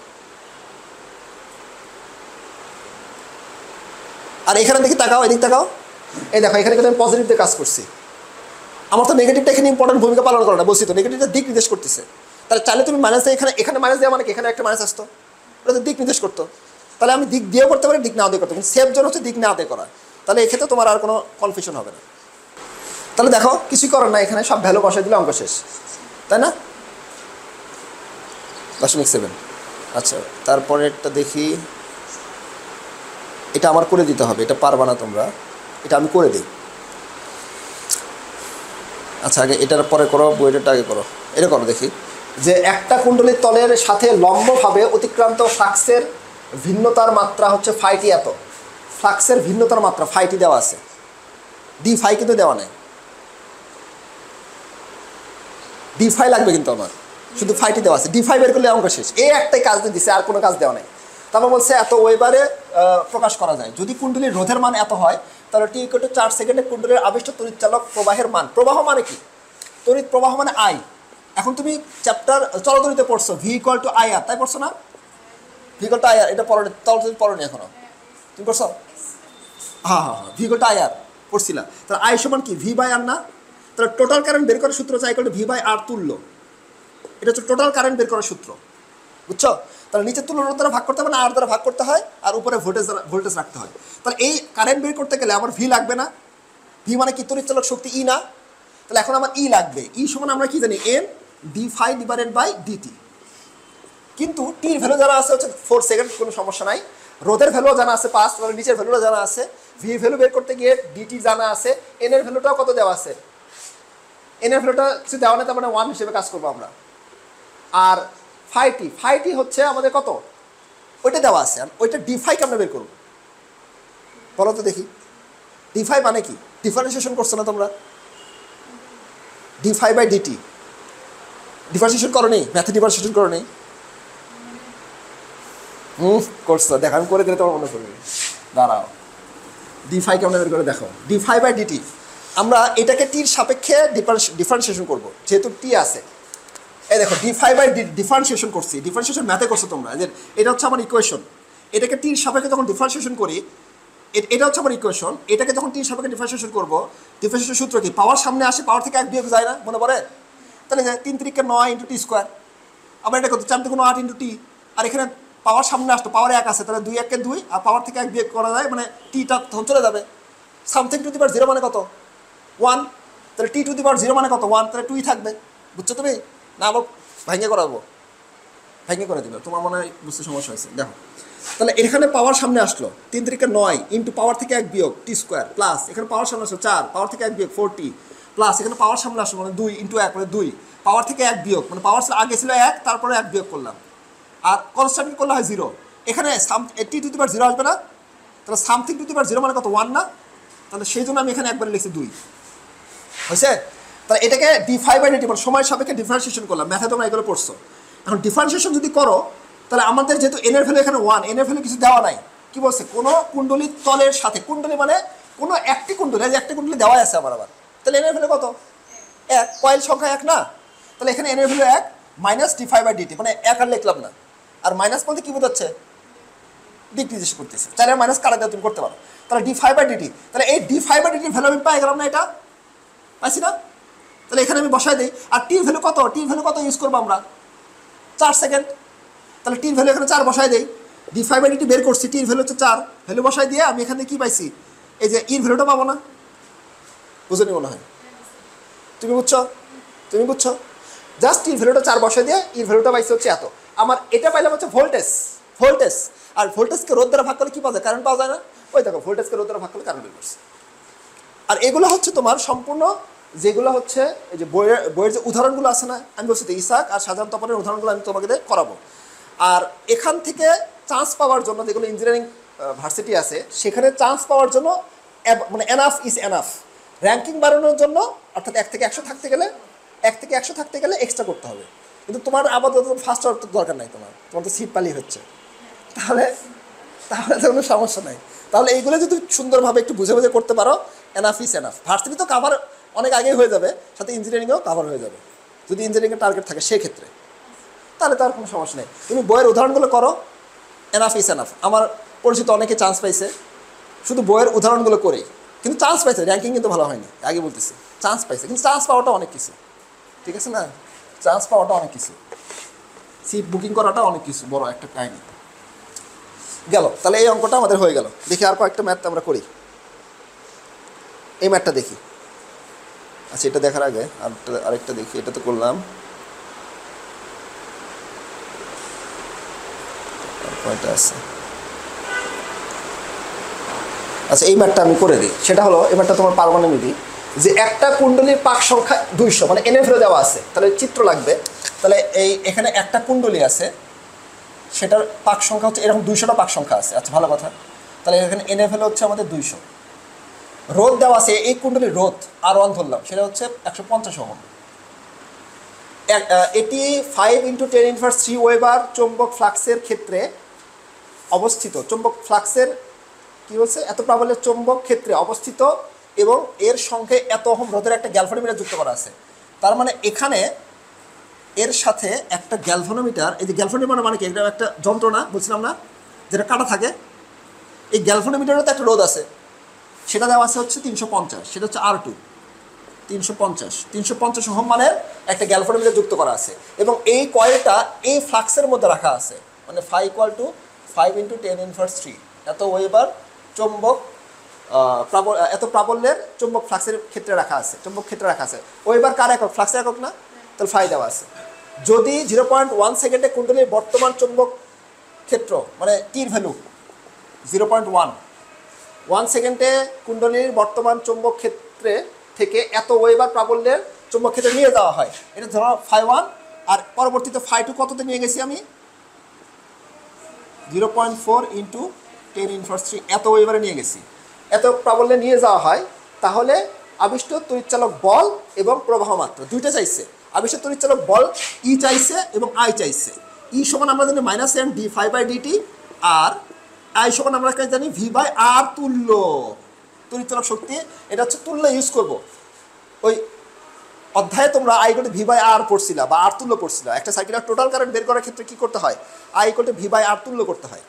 আর এখানে দেখি তাকাও, এদিক তাকাও। এই দেখো, এখানে কিন্তু আমি পজিটিভ দিয়ে কাজ করছি। আমার তো নেগেটিভটা এখানে ইম্পর্টেন্ট ভূমিকা পালন করে না, বলছি তো নেগেটিভটা দিক নির্দেশ করতেছে। তাহলে চাইলে তুমি মাইনাস দিয়ে এখানে মাইনাস দেওয়া মানে এখানে একটা মাইনাস আসতো, ওটা তো দিক নির্দেশ করতো। তাহলে আমি দিক দিয়েও করতে পারি, দিক না দিয়ে করতে পারি। সেফ জোন হচ্ছে দিক না দিয়ে করা। তাহলে এক্ষেত্রে তোমার আর কোনো কনফিউশন হবে না। তাহলে দেখো, কিছুই করার না, এখানে সব ভ্যালু বসাই দিলে অঙ্ক শেষ, তাই না? 0.7। আচ্ছা, তারপরে একটা দেখি, এটা আমার করে দিতে হবে, এটা পারবা না তোমরা, এটা আমি করে দিই। আচ্ছা, আগে এটার পরে করো, বইটা আগে করো। এটা করো দেখি, যে একটা কুণ্ডলীর তলের সাথে লম্বভাবে অতিক্রান্ত ফ্লাক্সের ভিন্নতার মাত্রা হচ্ছে ফাইটি এত। ফ্লাক্সের ভিন্নতার মাত্রা ফাইটি দেওয়া আছে, d5 কিন্তু দেওয়া নেই। d5 লাগবে কিন্তু আমার, শুধু ফাইটি দেওয়া আছে। d5 বের করলে অঙ্ক শেষ। এই একটাই কাজ দিয়ে দিছে, আর কোনো কাজ দেওয়া নেই। তারপর বলছে এত ওয়েবারে প্রকাশ করা যায়। যদি কুণ্ডলীর রোধের মান এত হয়, তাহলে t = 4 সেকেন্ডে কুণ্ডলীর আবিষ্ট তড়িৎচালক প্রবাহের মান। প্রবাহ মানে কি? তড়িৎ প্রবাহ মানে আই। এখন তুমি চ্যাপ্টার চলতরিতে পড়ছো, v = IR, তাই পড়ছো না? v = IR, এটা পড়ো, চলতরি পড়োনি এখনো, তুমি পড়ছো? হ্যাঁ হ্যাঁ হ্যাঁ, v = IR পড়ছিলা। তাহলে I সমান কি? v/r না? তাহলে টোটাল কারেন্ট বের করার সূত্র চাই v/r তুল্য। এটা হচ্ছে টোটাল কারেন্ট বের করার সূত্র, বুঝছো? তাহলে নিচে তুলনার দ্বারা ভাগ করতে হবে না, আর দ্বারা ভাগ করতে হয়, আর উপরে ভোল্টেজ রাখতে হয়। তাহলে এই কারেন্ট বের করতে গেলে আমার ভি লাগবে না? ভি মানে কি? তড়িৎচালক শক্তি ই না? তাহলে এখন আমার ই লাগবে। ই সমান আমরা কি জানি? n d∅/dt। কিন্তু টির ভ্যালু জানা আছে হচ্ছে 4 সেকেন্ড, কোনো সমস্যা নাই। রোধের ভ্যালু জানা আছে 5, তাহলে নিচের ভ্যালুটা জানা আছে। ভি ভ্যালু বের করতে গিয়ে ডিটি জানা আছে। এন এর ভ্যালুটাও কত দেওয়া আছে? এন এর ভ্যালুটা কিছু দেওয়া নেই, তার মানে 1 হিসেবে কাজ করবো আমরা। আর ফাইটি হচ্ছে আমাদের কত? ওইটা দেওয়া আছে। ওইটা d∅ আমরা বের করবো, বলো তো দেখি। d∅ মানে কি? ডিফারেন্সিয়েশন করছো না তোমরা? d∅/dt ডিফারেন্সিয়েশন করো নি, ম্যাথে ডিফারেন্সিয়েশন করো নি? করছো, দেখো আমি করে দিলে তোমার মনে করবে। দাঁড়াও, ডি ফাই কেমন বের করে দেখো। ডি ফাই/ডিটি আমরা এটাকে টির সাপেক্ষে ডিফারেন্সিয়েশন করবো, যেহেতু টি আছে। এই দেখো ডিফারেন্সিয়েশন করছি, ডিফারেন্সিয়েশন ম্যাথে করছো তোমরা, যে এটা হচ্ছে আমার ইকুয়েশন। এটাকে টির সাপেক্ষে যখন ডিফারেন্সিয়েশন করি, এটা হচ্ছে আমার ইকুয়েশন, এটাকে যখন টির সাপেক্ষে ডিফারেন্সিয়েশন করবো, ডিফারেন্সিয়েশন সূত্র কি? পাওয়ার সামনে আসে, পাওয়ার থেকে 1 বিয়োগ যায় না, মনে পড়ে? তাহলে 3 × 9 × t²। আবার এটা কত? 4 × 8 × t। আর এখানে পাওয়ার সামনে আসতো, পাওয়ার 1 আছে, তাহলে 2 × 1 = 2, আর পাওয়ার থেকে 1 বিয়োগ করা যায়, মানে টিটা তখন চলে যাবে। সামথিং টু দি পাওয়ার 0 মানে কত? 1। তাহলে টি টু দি পাওয়ার 0 মানে কত? 1। তাহলে 2ই থাকবে। বুঝছো তুমি? না আবার ভেঙে করাবো? ভেঙে করে দিবে, তোমার মনে হয় বুঝতে সমস্যা হয়েছে। দেখো, তাহলে এখানে পাওয়ার সামনে আসলো 3 × 9 ইন্টু পাওয়ার থেকে 1 বিয়োগ t², প্লাস এখানে পাওয়ার সামনে আসলো 4, পাওয়ার থেকে 1 বিয়োগ 4t, প্লাস এখানে পাওয়ার সামনে আসলো মানে 2 × 1 মানে 2, পাওয়ার থেকে 1 বিয়োগ মানে পাওয়ার আগে ছিল 1, তারপরে 1 বিয়োগ করলাম, আর কনস্ট্যান্ট করলে হয় 0। এখানে টি টু দি পাওয়ার 0 আসবে না? তাহলে সামথিং টু দি পাওয়ার 0 মানে কত? 1 না? তাহলে সেই জন্য আমি এখানে একবারে লিখছি 2। হয়েছে? তাহলে এটাকে ডি ফাই/ডিটি মানে সময়ের সাপেক্ষে ডিফারেন্সিয়েশন করলাম। ম্যাথে তোমরা এগুলো পড়ছো। এখন ডিফারেন্সিয়েশন যদি করো, তাহলে আমাদের যেহেতু এন এর ভ্যালু এখানে 1, এন এর ভ্যালু কিছু দেওয়া নাই। কি বলছে? কোনো কুণ্ডলীর তলের সাথে, কুণ্ডলী মানে কোনো একটি কুণ্ডলী, যে একটি কুণ্ডলী দেওয়া আছে আবার। তাহলে এন এর ভ্যালু কত? 1। কয়েল সংখ্যা 1 না? তাহলে এখানে এন এর ভ্যালু 1 মাইনাস ডি ফাই/ডিটি, মানে 1 আর লিখলাম না। আর মাইনাস বলতে কি বোঝাচ্ছে? ডিক্রিজ করতেছে। চাইলে মাইনাস কাটা দিয়ে তুমি করতে পারো। তাহলে ডি ফাই/ডিটি, তাহলে এই ডি ফাই/ডিটির ভ্যালু আমি পাই গেলাম না? এটা পাইছি না? তাহলে এখানে আমি বসাই দিই। আর টির ভ্যালু কত? টির ভ্যালু কত ইউজ করবো আমরা? 4 সেকেন্ড। তাহলে টির ভ্যালু এখানে 4 বসাই দেই। ডি ফাই/ডিটি বের করছি, টির ভ্যালু হচ্ছে 4, ভ্যালু বসাই দিয়ে আমি এখানে কি পাইছি? এই যে ইর ভ্যালুটা পাবো না? বুঝনি মনে হয়? তুমি বুঝছো? তুমি বুঝছো? জাস্ট ইর ভ্যালুটা 4 বসাই দিয়ে ইর ভ্যালুটা পাইছি হচ্ছে এত। আমার এটা পাইলাম হচ্ছে ভোল্টেজ। ভোল্টেজ আর ভোল্টেজকে রোধ দ্বারা ভাগ করলে কি পাওয়া যায়? কারেন্ট পাওয়া যায় না? ওই দেখো, ভোল্টেজকে রোধ দ্বারা ভাগ করলে কারেন্ট বের করছে। আর এগুলো হচ্ছে তোমার সম্পূর্ণ, যেগুলো হচ্ছে এই যে বইয়ের যে উদাহরণগুলো আছে না, আমি বলছি তো ইসাক আর শাহজাহান তপনের উদাহরণগুলো আমি তোমাকে করাবো। আর এখান থেকে চান্স পাওয়ার জন্য, যেগুলো ইঞ্জিনিয়ারিং ভার্সিটি আছে, সেখানে চান্স পাওয়ার জন্য মানে এনাফ ইজ এনাফ। র্যাঙ্কিং বাড়ানোর জন্য, অর্থাৎ 1 থেকে 100 থাকতে গেলে, 1 থেকে 100 থাকতে গেলে এক্সট্রা করতে হবে। কিন্তু তোমার আপাতত ফার্স্ট হওয়ার তো দরকার নাই, তোমার তো সিট পালি হচ্ছে। তাহলে তাহলে তো কোনো সমস্যা নাই। তাহলে এইগুলো যদি সুন্দরভাবে একটু বুঝে বুঝে করতে পারো, এনাফ ইজ এনাফ। ভার্সিটি তো কাভার অনেক আগেই হয়ে যাবে, সাথে ইঞ্জিনিয়ারিংও কাভার হয়ে যাবে যদি ইঞ্জিনিয়ারিংয়ের টার্গেট থাকে সেক্ষেত্রে। তাহলে তো আর কোনো সমস্যা নেই। তুমি বইয়ের উদাহরণগুলো করো, এনাফ ইজ এনাফ। আমার পরিচিত অনেকে চান্স পাইছে শুধু বইয়ের উদাহরণগুলো করেই, কিন্তু চান্স পাইছে, র্যাঙ্কিং কিন্তু ভালো হয়নি, আগে বলতেছি। চান্স পাইছে, কিন্তু চান্স পাওয়াটা অনেক কিছু, ঠিক আছে না? চান্স পাওয়াটা অনেক কিছু, সিট বুকিং করাটা অনেক কিছু, বড় একটা কাহিনী গেল। তাহলে এই অঙ্কটা আমাদের হয়ে গেল। দেখি আর কয়েকটা ম্যাথ আমরা করি। এই ম্যাথটা দেখি। আচ্ছা, এটা দেখার আগে আরেকটা দেখি। এটা তো করলাম, কয়টা আছে? আচ্ছা, এই ম্যাথটা আমি করে দিই। সেটা হলো, এই ম্যাথটা তোমার পারমাণবিক, যে একটা কুণ্ডলীর পাক সংখ্যা 200, মানে এন এর ভ্যালু দেওয়া আছে। তাহলে চিত্র লাগবে। তাহলে এখানে একটা কুণ্ডলী আছে, সেটার পাক সংখ্যা হচ্ছে এরকম 200টা পাক সংখ্যা আছে। আচ্ছা, ভালো কথা। তাহলে এখানে এন এর ভ্যালু হচ্ছে আমাদের 200। রোধ দেওয়া আছে, এই কুণ্ডলীর রোধ R1 ধরলাম, সেটা হচ্ছে 150 ওহম। এটি 5 × 10⁻³ ওয়েবার চৌম্বক ফ্লাক্সের ক্ষেত্রে অবস্থিত। চৌম্বক ফ্লাক্সের কি বলছে? এত প্রাবল্যের চৌম্বক ক্ষেত্রে অবস্থিত, এবং এর সঙ্গে এত ওহম রোধের একটা গ্যালভানোমিটার যুক্ত করা আছে। তার মানে এখানে এর সাথে একটা গ্যালভানোমিটার, এই যে গ্যালভানোমিটার মানে কি? এটা একটা যন্ত্র না, বলছিলাম না, যেটা কাটা থাকে। এই গ্যালভানোমিটারেও তো একটা রোধ আছে, সেটা দেওয়া আছে হচ্ছে 350, সেটা হচ্ছে R2। 350 ওহম মানের একটা গ্যালভানোমিটার যুক্ত করা আছে, এবং এই কয়েলটা এই ফ্লাক্সের মধ্যে রাখা আছে। মানে φ = 5 × 10⁻³ এত ওয়েবার চৌম্বক এত প্রাবল্যের চৌম্বক ফ্লাক্সের ক্ষেত্রে রাখা আছে, চৌম্বক ক্ষেত্রে রাখা আছে। ওয়েবার কার একক? ফ্লাক্সের একক না? তাহলে ফাই দেওয়া আছে। যদি 0.1 সেকেন্ডে কুণ্ডলীর বর্তমান চৌম্বক ক্ষেত্র, মানে টির ভ্যালু 0.1 সেকেন্ডে কুণ্ডলীর বর্তমান চৌম্বক ক্ষেত্রে থেকে এত ওয়েবার প্রাবল্যের চৌম্বক ক্ষেত্রে নিয়ে যাওয়া হয়, এটা ধরো φ1, আর পরবর্তীতে φ2 কততে নিয়ে গেছি আমি? 0.4 × 10⁻³ এত ওয়েবারে নিয়ে গেছি। এত প্রাবল্যে নিয়ে যাওয়া হয়, তাহলে আবিষ্ট তড়িৎচালক বল এবং প্রবাহ মাত্রা দুইটা চাইছে। আবেশের তড়িৎচালক বল ই চাইছে এবং আই চাইছে। ই সমান আমরা জানি -n d∅/dt, আর আই সমান আমরা জানি v/r তুল্য তড়িৎচালক শক্তি। এটা হচ্ছে তুল্য ইউজ করব। ওই অধ্যায়ে তোমরা I = v/r পড়ছিলা বা আর তুল্য পড়ছিলা। একটা সার্কিটের টোটাল কারেন্ট বের করার ক্ষেত্রে কি করতে হয়? I = v/r তুল্য করতে হয়।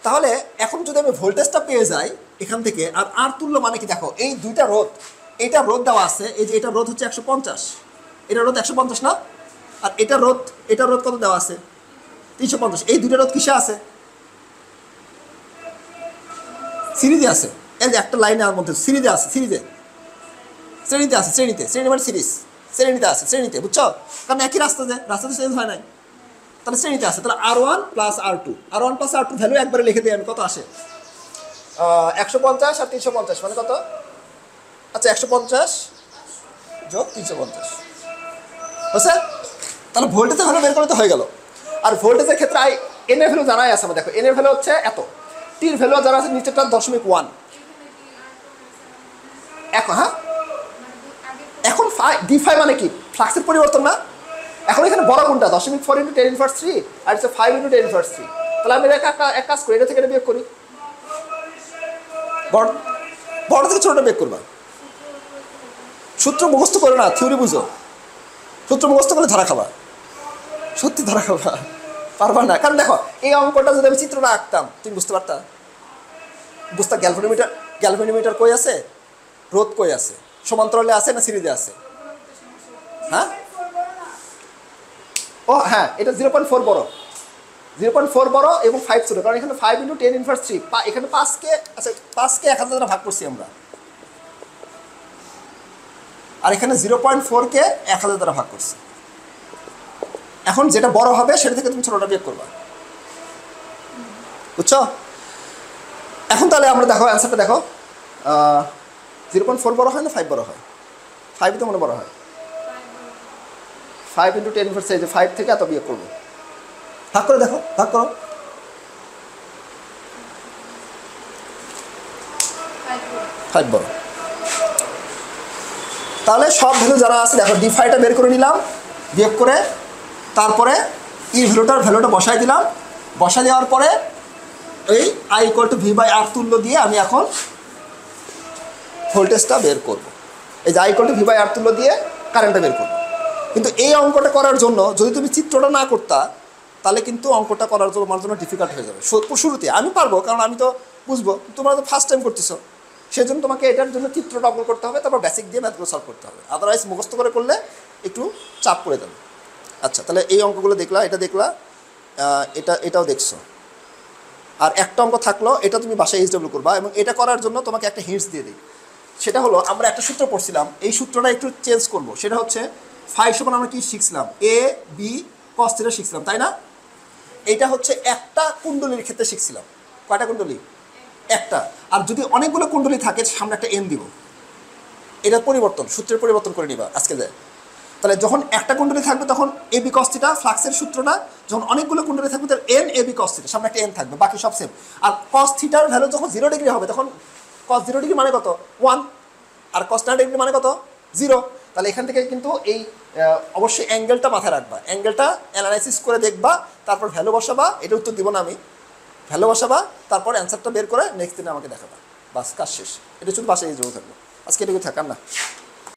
তাহলে এখন যদি আমি ভোল্টেজটা পেয়ে যাই এখান থেকে, আর আর তুল্য মানে কি দেখো, এই দুইটা রোধ, এটা রোধ দেওয়া আছে, এই যে এটা রোধ হচ্ছে 150, এটা রোধ 150 না, আর এটা রোধ কত দেওয়া আছে? 350। এই দুইটা রোধ কিসে আছে? সিরিজে আছে। এই যে একটা লাইনের মধ্যে সিরিজে আছে, শ্রেণীতে আছে, শ্রেণী মানে সিরিজ, শ্রেণীতে আছে, শ্রেণীতে, বুঝছো? কারণ একই রাস্তা তো চেঞ্জ হয় নাই, তাহলে শ্রেণীতে আছে। তাহলে R1 + R2 ভ্যালু একবারে লিখে দিই আমি, কত আসে? 150 আর 350 মানে কত? আচ্ছা 150 যোগ 350 বুঝছে? তাহলে ভোল্টেজের ভ্যালু বের করতে হয়ে গেল। আর ভোল্টেজের ক্ষেত্রে এন এর ভ্যালু জানাই আছে আমার, দেখো এন এর ভ্যালু হচ্ছে এত, টির ভ্যালু জানা আছে নিচেরটা 0.1। এখন d∅ মানে কি? ফ্লাক্সের পরিবর্তন না? এখন এখানে বড় কোনটা? 0.4 × 10⁻³ আর হচ্ছে 5 × 10⁻³। তাহলে আমি এক কাজ করি, এটা থেকে এটা বিয়োগ করি, বড় থেকে ছোটটা বিয়োগ করবা। সূত্র মুখস্থ করো না, থিওরি বুঝো। সূত্র মুখস্থ করে ধরা খাবা, সত্যি ধরা খাবা, পারবা না। কারণ দেখো এই অঙ্কটা যদি আমি চিত্রটা আঁকতাম তুমি বুঝতে পারতা। গ্যালভানোমিটার কই আছে, রোধ কই আছে, সমান্তরালে আছে না সিরিজে আছে? হ্যাঁ, ও হ্যাঁ, এটা 0.4 বড়, 0.4 বড় এবং 5 ছোট, কারণ এখানে 5 × 10⁻³ এখানে 5কে, আচ্ছা 5কে 1000 দ্বারা ভাগ করছি আমরা, আর এখানে 0.4কে 1000 দ্বারা ভাগ করছি। এখন যেটা বড় হবে সেটা থেকে তুমি ছোটটা বিয়োগ করবা, বুঝছো? এখন তাহলে আমরা দেখো অ্যান্সারটা দেখো, 0.4 বড় হয় না 5 বড় হয়? 5 তো মনে বড় হয়। 5 × 10⁻⁵, যে 5 থেকে এত বিয়োগ করবো, ভাগ করে দেখো, ভাগ করো। 5 বড়। তাহলে সব ভ্যালু যারা আছে দেখো, d∅টা বের করে নিলাম বিয়োগ করে, তারপরে ই ভ্যালুটা বসাই দিলাম, বসাই দেওয়ার পরে এই I = v/r তুল্য দিয়ে আমি এখন ভোল্টেজটা বের করব। এই যে I = v/r তুল্য দিয়ে কারেন্টটা বের করব। কিন্তু এই অঙ্কটা করার জন্য যদি তুমি চিত্রটা না করতা, তাহলে কিন্তু অঙ্কটা করার জন্য আমার জন্য ডিফিকাল্ট হয়ে যাবে। শুরুতে আমি পারবো, কারণ আমি তো বুঝবো, তোমরা তো ফার্স্ট টাইম করতেছো, সেজন্য তোমাকে এটার জন্য চিত্রটা অঙ্কন করতে হবে, তারপর বেসিক দিয়ে ম্যাথগুলো সলভ করতে হবে। আদারওয়াইজ মুখস্থ করে করলে একটু চাপ পড়ে যাবে। আচ্ছা, তাহলে এই অঙ্কগুলো দেখলা, এটা দেখলা, এটাও দেখছো। আর একটা অঙ্ক থাকলো, এটা তুমি বাসায় HW করবা, এবং এটা করার জন্য তোমাকে একটা হিন্টস দিয়ে দিই। সেটা হলো, আমরা একটা সূত্র পড়ছিলাম, এই সূত্রটা একটু চেঞ্জ করব। সেটা হচ্ছে ফাই সমান আমরা কি শিখছিলাম? AB cos θ শিখছিলাম, তাই না? এইটা হচ্ছে একটা কুণ্ডলীর ক্ষেত্রে শিখছিলাম। কয়টা কুণ্ডলী? একটা। আর যদি অনেকগুলো কুণ্ডলী থাকে, সামনে একটা n দিব। এটা পরিবর্তন, সূত্রের পরিবর্তন করে নিবা আজকে যায়। তাহলে যখন একটা কুণ্ডলী থাকবে তখন AB cos θ ফ্লাক্সের সূত্রটা, যখন অনেকগুলো কুণ্ডলী থাকবে তাহলে NAB cos θ, সামনে একটা n থাকবে, বাকি সব সেম। আর cos θ এর ভ্যালু যখন 0 ডিগ্রি হবে, তখন cos 0 ডিগ্রি মানে কত? 1, আর cos 90 ডিগ্রি মানে কত? 0। তাহলে এখান থেকে কিন্তু এই অবশ্যই অ্যাঙ্গেলটা মাথায় রাখবা, অ্যাঙ্গেলটা অ্যানালাইসিস করে দেখবা, তারপর ভ্যালু বসাবা। এটা উত্তর দিব না আমি, ভ্যালু বসাবা, তারপর অ্যান্সারটা বের করে নেক্সট দিনে আমাকে দেখাবা, বাস কাজ শেষ। এটা শুধু বাসায় জড়ো থাকবে। আজকে এটুকু থাকার না।